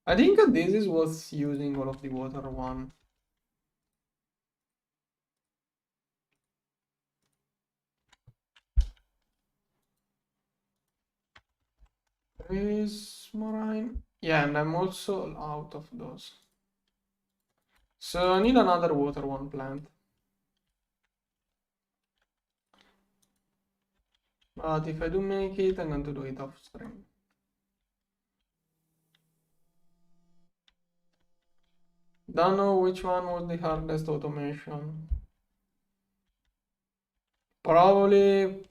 I think this is what's using all of the water 1. Prismarine. Yeah, and I'm also out of those. So I need another water 1 plant. But if I do make it, I'm going to do it off stream. Don't know which one was the hardest automation. Probably,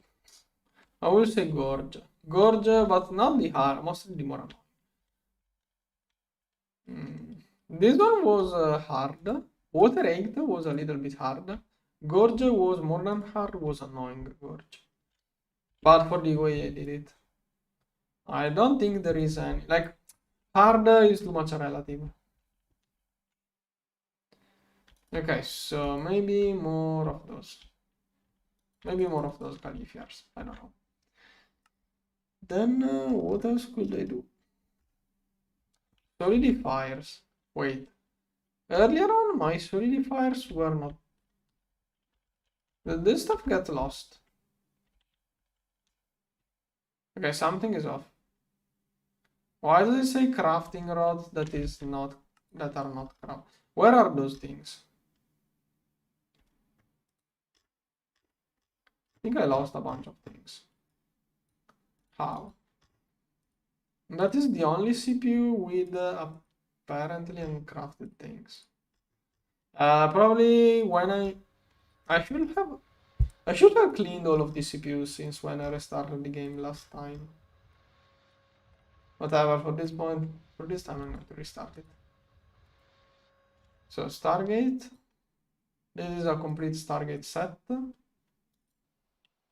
I will say Gorge. Gorge, but not the hard, mostly the more annoying. This one was hard. Water 8 was a little bit hard. Gorge was more than hard, was annoying, Gorge. But for the way I did it. I don't think there is any, like, hard is too much relative. Okay, so maybe more of those. Maybe more of those califiers. I don't know. Then what else could I do? Solidifiers. Wait. Earlier on, my solidifiers were not. Did this stuff get lost? Okay, something is off. Why does it say crafting rods that are not craft? Where are those things? I think I lost a bunch of things. How? That is the only CPU with apparently uncrafted things. Probably when I should have cleaned all of the CPUs since when I restarted the game last time. Whatever, for this time I'm going to restart it. So Stargate. This is a complete Stargate set.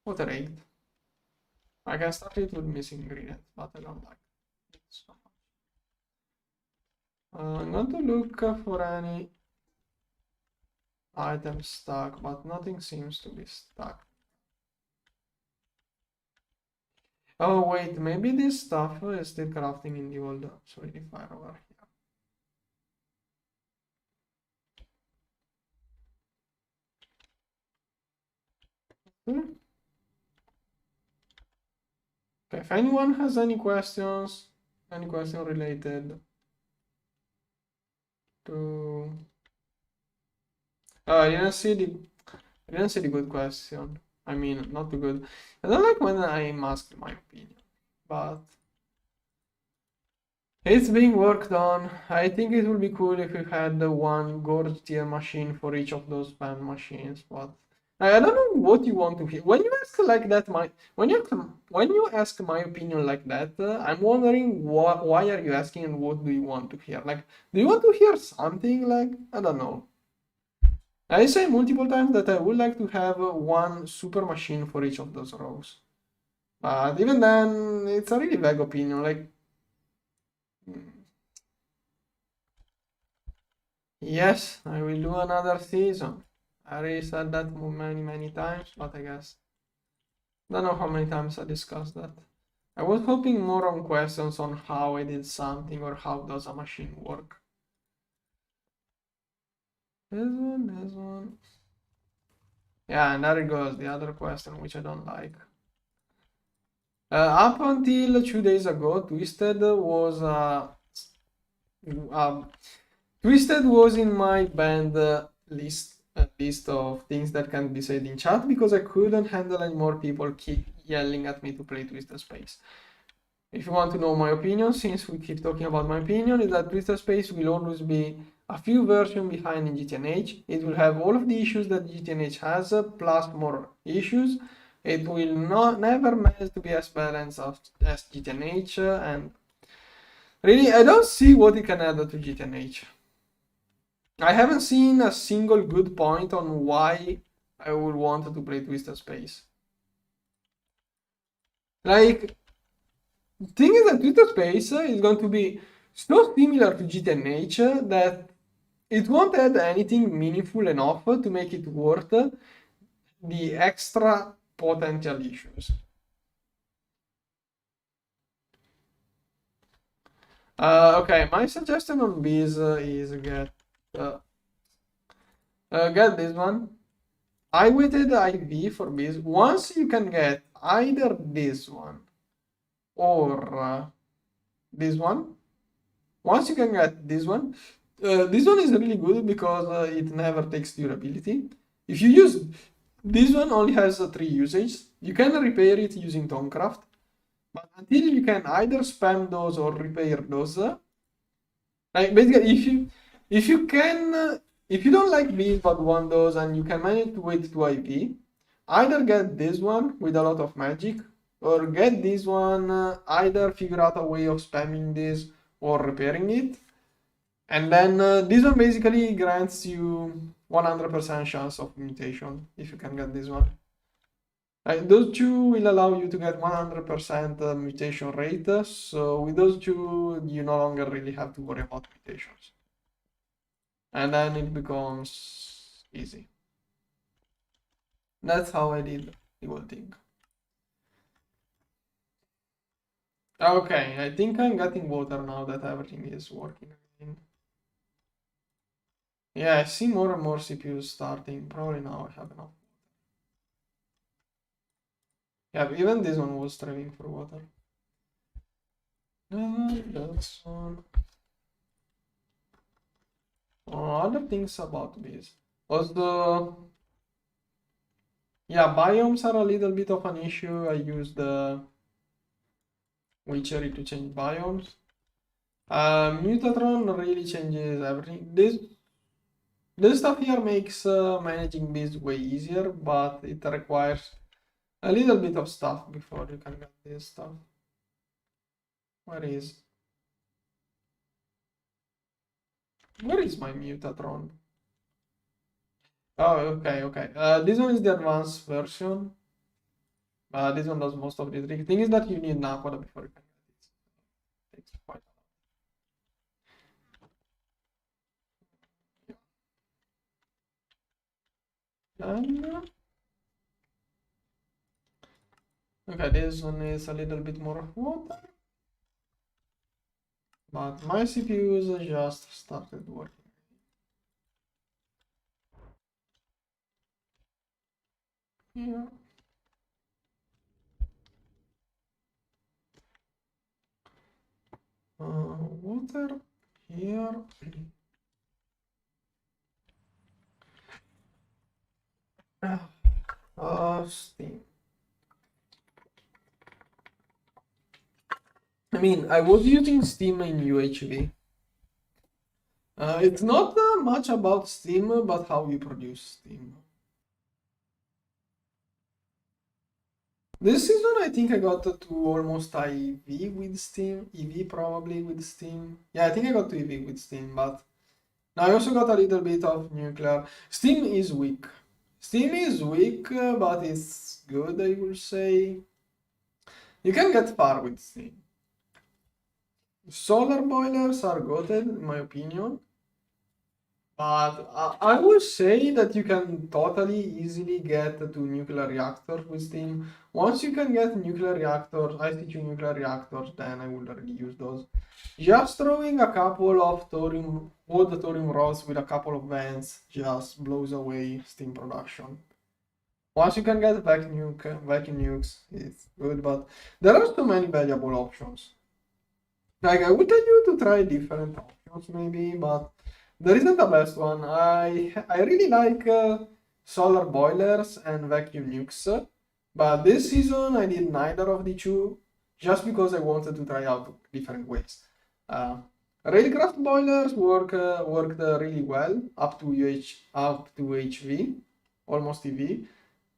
Water 8. I can start it with missing ingredients, but I don't like it so much. I'm going to look for any items stuck, but nothing seems to be stuck. Oh wait, maybe this stuff is still crafting in the old solidifier over here. Okay, if anyone has any questions, any question related to... Oh, I didn't see the good question. I mean, not too good. I don't like when I'm asked my opinion, but it's being worked on. I think it would be cool if we had the one gorge tier machine for each of those spam machines, but I don't know what you want to hear. When you ask like that, when you ask my opinion like that, I'm wondering why are you asking and what do you want to hear? Like, do you want to hear something like, I don't know. I say multiple times that I would like to have one super machine for each of those rows. But even then, it's a really vague opinion. Like, yes, I will do another season. I already said that many times, but I guess don't know how many times I discussed that. I was hoping more on questions on how I did something or how does a machine work. This one. Yeah, and there it goes, the other question, which I don't like. Up until 2 days ago, Twisted was in my banned list of things that can be said in chat because I couldn't handle any more people keep yelling at me to play Twisted Space. If you want to know my opinion, since we keep talking about my opinion, is that Twisted Space will always be a few versions behind in GTNH. It will have all of the issues that GTNH has, plus more issues. It will never manage to be as balanced as GTNH, and really, I don't see what it can add to GTNH. I haven't seen a single good point on why I would want to play Twisted Space. Like, the thing is that Twisted Space is going to be so similar to GTNH that it won't add anything meaningful enough to make it worth the extra potential issues. Okay, my suggestion on bees is get this one. I waited IV for bees. Once you can get either this one or this one, once you can get this one is really good because it never takes durability. If you use this one, only has 3 usage. You can repair it using Thaumcraft, but until you can either spam those or repair those, like basically if you don't like these but want those and you can manage to wait to IV, either get this one with a lot of magic or get this one, either figure out a way of spamming this or repairing it. And then this one basically grants you 100% chance of mutation if you can get this one. Those two will allow you to get 100% mutation rate, so with those two you no longer really have to worry about mutations. And then it becomes easy. That's how I did the whole thing. Okay, I think I'm getting water now that everything is working again. Yeah, I see more and more CPUs starting. Probably now I have enough. Yeah, even this one was striving for water. That's one. Other things about this was yeah, biomes are a little bit of an issue. I used the Witchery to change biomes. Mutatron really changes everything. This stuff here makes managing bees way easier, but it requires a little bit of stuff before you can get this stuff. Where is my Mutatron? Oh, okay. This one is the advanced version. This one does most of the trick. Thing is that you need Nakoda before you can get it. It takes quite a lot. And okay, this one is a little bit more water. But my CPUs just started working. Yeah. water here. Steam. I mean, I was using Steam in UHV. It's not much about Steam, but how you produce Steam. This season, I think I got to almost EV with Steam. EV probably with Steam. Yeah, I think I got to EV with Steam, but I also got a little bit of nuclear. Steam is weak. Steam is weak, but it's good, I will say. You can get far with Steam. Solar boilers are good, in my opinion. But I would say that you can totally easily get to nuclear reactors with Steam. Once you can get nuclear reactors, IC2 nuclear reactors, then I would really use those. Just throwing a couple of thorium, old thorium rods with a couple of vents just blows away Steam production. Once you can get vacuum nukes, it's good, but there are so many valuable options. Like, I would tell you to try different options maybe, but there isn't the best one. I really like solar boilers and vacuum nukes, but this season I did neither of the two, just because I wanted to try out different ways. Railcraft boilers worked really well up to HV, almost EV,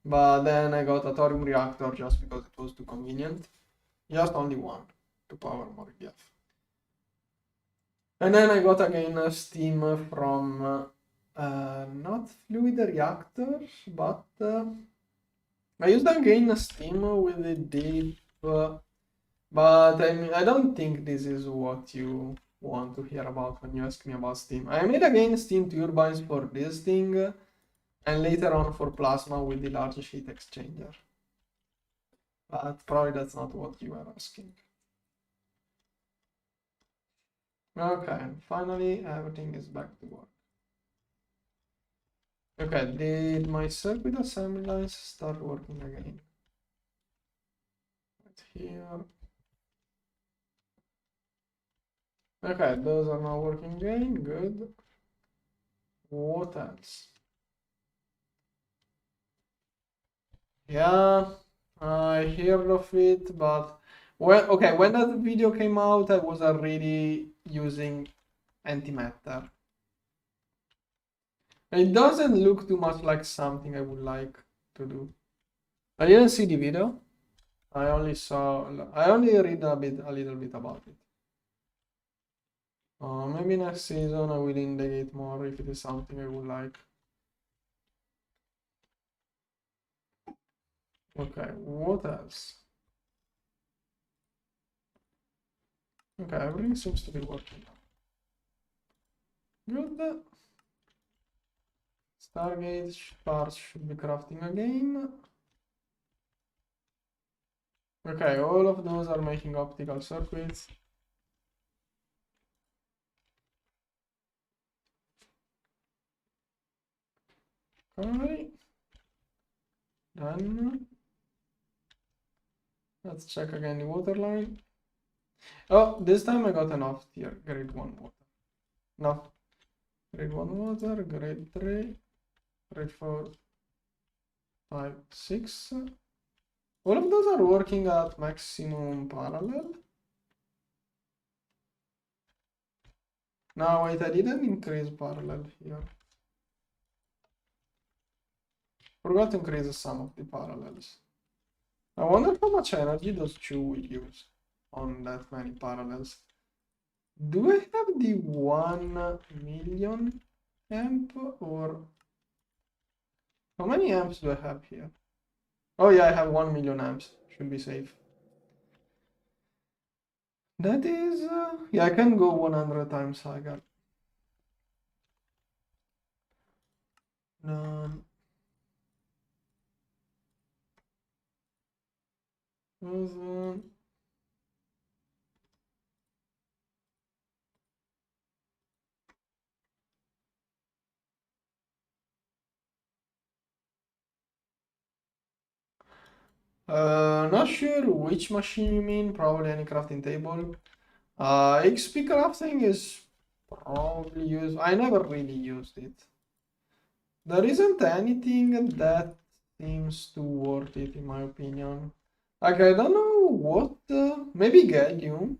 but then I got a thorium reactor just because it was too convenient. Just only one to power more EF. And then I got again steam from not fluid reactors, but I used again steam with the deep, but I mean, I don't think this is what you want to hear about when you ask me about steam. I made again steam turbines for this thing, and later on for plasma with the large heat exchanger. But probably that's not what you are asking. Okay, finally everything is back to work. Okay, did my circuit assembly lines start working again? Right here. Okay, those are now working again, good. What else? Yeah, I heard of it, but when that video came out, I was already using Antimatter. It doesn't look too much like something I would like to do. I didn't see the video. I only read a little bit about it. Maybe next season I will indicate more if it is something I would like. Okay, what else? Okay, everything seems to be working now. Good. Stargate shards should be crafting again. Okay, all of those are making optical circuits. Okay. Done. Let's check again the water line. Oh, this time I got enough tier, grade 1 water. No. Grade 1 water, grade 3, grade 4, 5, 6. All of those are working at maximum parallel. No, wait, I didn't increase parallel here. Forgot to increase some of the parallels. I wonder how much energy those two will use on that many parallels. Do I have the 1 million amp or how many amps do I have here? Oh yeah, I have 1 million amps. Should be safe. That is, yeah, I can go 100 times higher. None. Not sure which machine you mean, probably any crafting table. XP crafting is probably used. I never really used it. There isn't anything that seems too worth it in my opinion. Like I don't know what, maybe gallium.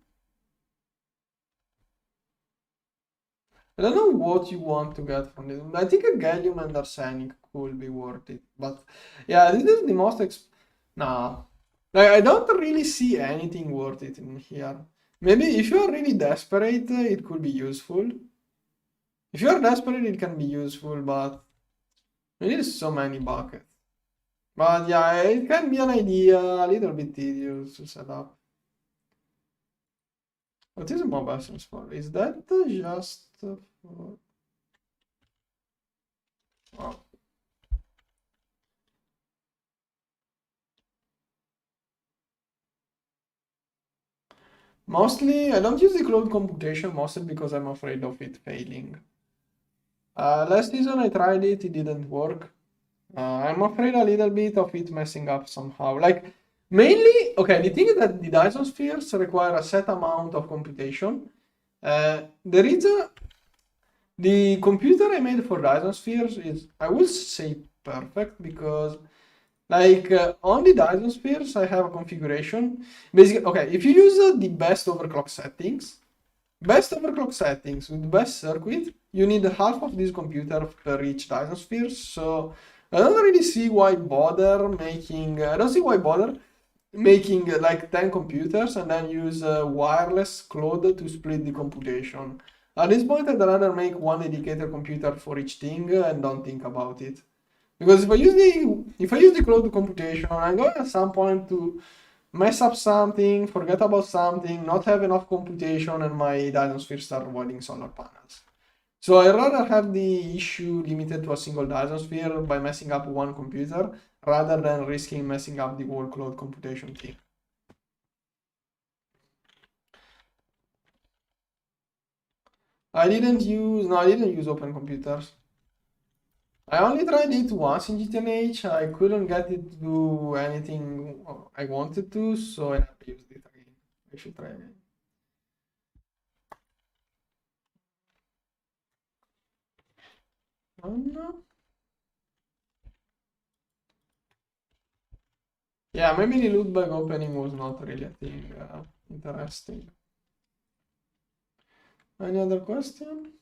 I don't know what you want to get from this. I think a gallium and arsenic could be worth it, but yeah, this is the most nah. Like I don't really see anything worth it in here. Maybe if you are really desperate, it could be useful. If you are desperate, it can be useful, but we need so many buckets. But yeah, it can be an idea, a little bit tedious to set up. What is mob essence for? Is that just for... Oh. Mostly, I don't use the cloud computation, mostly because I'm afraid of it failing. Last season I tried it, it didn't work. I'm afraid a little bit of it messing up somehow. Like, mainly, okay, the thing is that the Dyson spheres require a set amount of computation. There is a... The computer I made for Dyson spheres is, I would say, perfect because, like, on the Dyson spheres, I have a configuration. Basically, okay, if you use the best overclock settings with the best circuit, you need half of this computer per each Dyson spheres. So I don't really see why bother making. I don't see why bother making like 10 computers and then use wireless cloud to split the computation. At this point, I'd rather make one dedicated computer for each thing and don't think about it. Because if I use the cloud computation, I'm going at some point to mess up something, forget about something, not have enough computation, and my Dyson sphere start avoiding solar panels. So I'd rather have the issue limited to a single Dyson sphere by messing up one computer rather than risking messing up the whole cloud computation thing. I didn't use open computers. I only tried it once in GTNH. I couldn't get it to do anything I wanted to, so I never used it again. I should try again. No. Yeah, maybe the loot bag opening was not really a thing interesting. Any other question?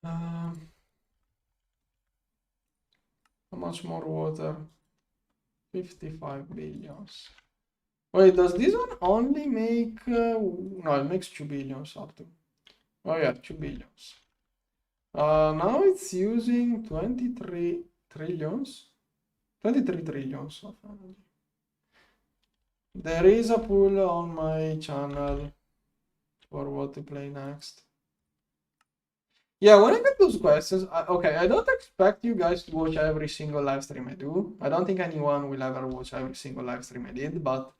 How much more water? 55 billions. Wait, does this one only make... no, it makes 2 billions up to. Oh yeah, 2 billions. Now it's using 23 trillions. 23 trillions of energy. There is a poll on my channel for what to play next. Yeah, when I get those questions, okay, I don't expect you guys to watch every single live stream I do. I don't think anyone will ever watch every single live stream I did, but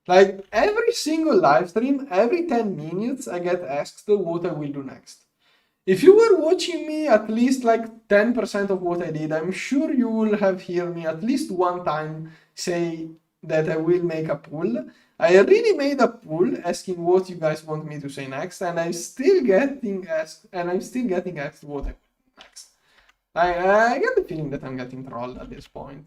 like every single live stream, every 10 minutes, I get asked what I will do next. If you were watching me at least like 10% of what I did, I'm sure you will have heard me at least one time say that I will make a poll. I already made a poll asking what you guys want me to say next, and I'm still getting asked, what I want next. I get the feeling that I'm getting trolled at this point.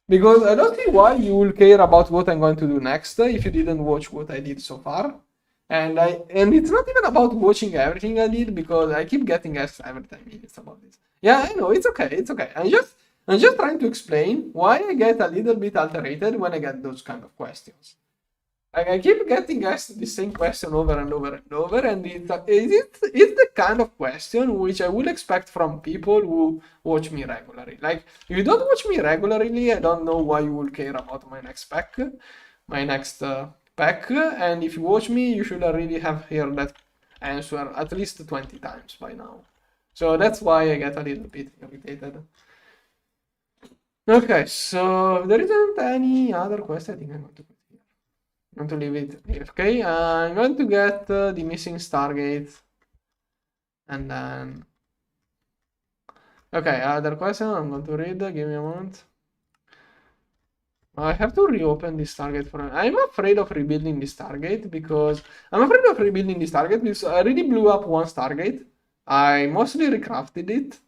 Because I don't see why you will care about what I'm going to do next if you didn't watch what I did so far. And it's not even about watching everything I did because I keep getting asked every 10 minutes about this. Yeah, I know, it's okay. I'm just trying to explain why I get a little bit alterated when I get those kind of questions. Like I keep getting asked the same question over and over and over, and it's the kind of question which I would expect from people who watch me regularly. Like if you don't watch me regularly, I don't know why you will care about my next pack, and if you watch me, you should already have heard that answer at least 20 times by now. So that's why I get a little bit irritated. Okay, so if there isn't any other question, I think I'm going to continue. I'm going to leave it AFK. I'm going to get the missing stargate. And then... Okay, other question I'm going to read. Give me a moment. I have to reopen this target for... I'm afraid of rebuilding this target because... I'm afraid of rebuilding this target because I already blew up one stargate. I mostly recrafted it.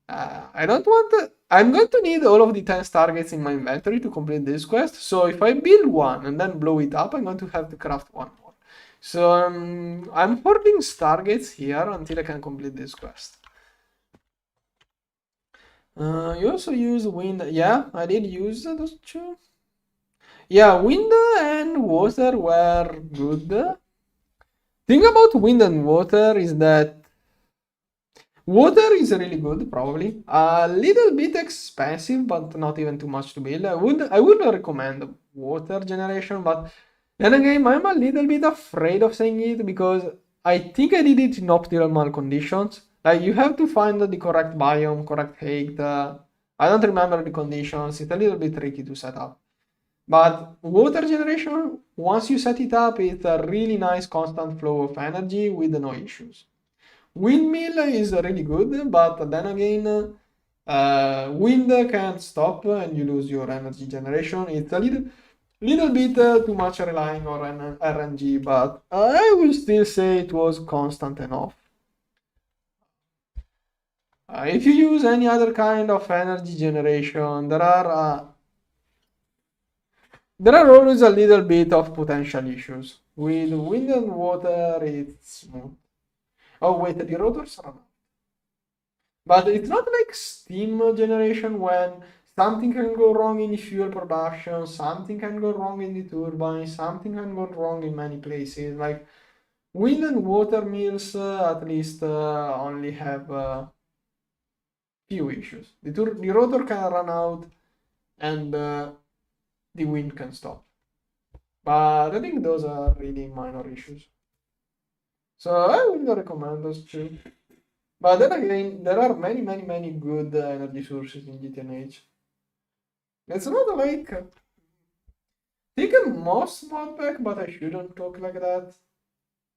I don't want to... I'm going to need all of the 10 stargates in my inventory to complete this quest. So if I build one and then blow it up, I'm going to have to craft one more. So I'm hoarding stargates here until I can complete this quest. You also use wind. Yeah, I did use those two. Yeah, wind and water were good. Thing about wind and water is that water is really good, probably. A little bit expensive, but not even too much to build. I would recommend water generation, but then again, I'm a little bit afraid of saying it because I think I did it in optimal conditions. Like you have to find the correct biome, correct height. I don't remember the conditions. It's a little bit tricky to set up. But water generation, once you set it up, it's a really nice constant flow of energy with no issues. Windmill is really good, but then again, wind can't stop and you lose your energy generation. It's a little bit too much relying on RNG, but I will still say it was constant enough. If you use any other kind of energy generation, there are always a little bit of potential issues. With wind and water, it's smooth. Oh wait, the rotors are not. But it's not like steam generation when something can go wrong in the fuel production, something can go wrong in the turbine, something can go wrong in many places. Like wind and water mills at least only have few issues. The rotor can run out and the wind can stop. But I think those are really minor issues. So I would recommend those two. But then again, there are many good energy sources in GTNH. It's not like take a most modpack, but I shouldn't talk like that.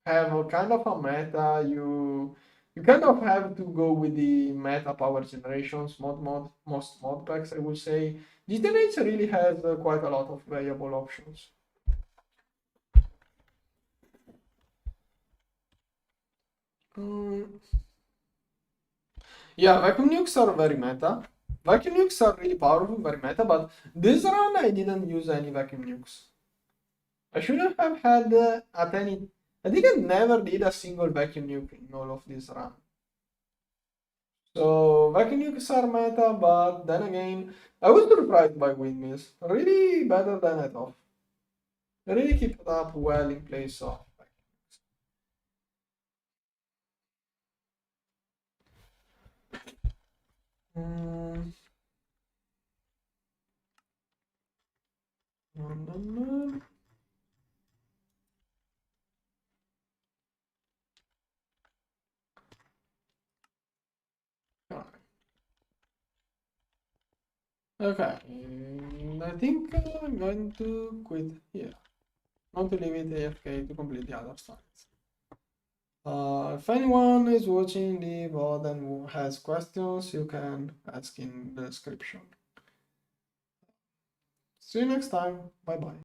Have a kind of a meta. You kind of have to go with the meta power generations. Most modpacks, I would say. GTNH really has quite a lot of viable options. Yeah, vacuum nukes are very meta. Vacuum nukes are really powerful, very meta, but this run I didn't use any vacuum nukes. I shouldn't have had at any... I think I never did a single vacuum nuke in all of this run. So vacuum nukes are meta, but then again, I was surprised by windmills. Really better than I thought. They really keep it up well in place of vacuum nukes. Okay, I think I'm going to quit here. I'm going to leave it AFK to complete the other stuff. If anyone is watching the VOD and has questions, you can ask in the description. See you next time. Bye bye.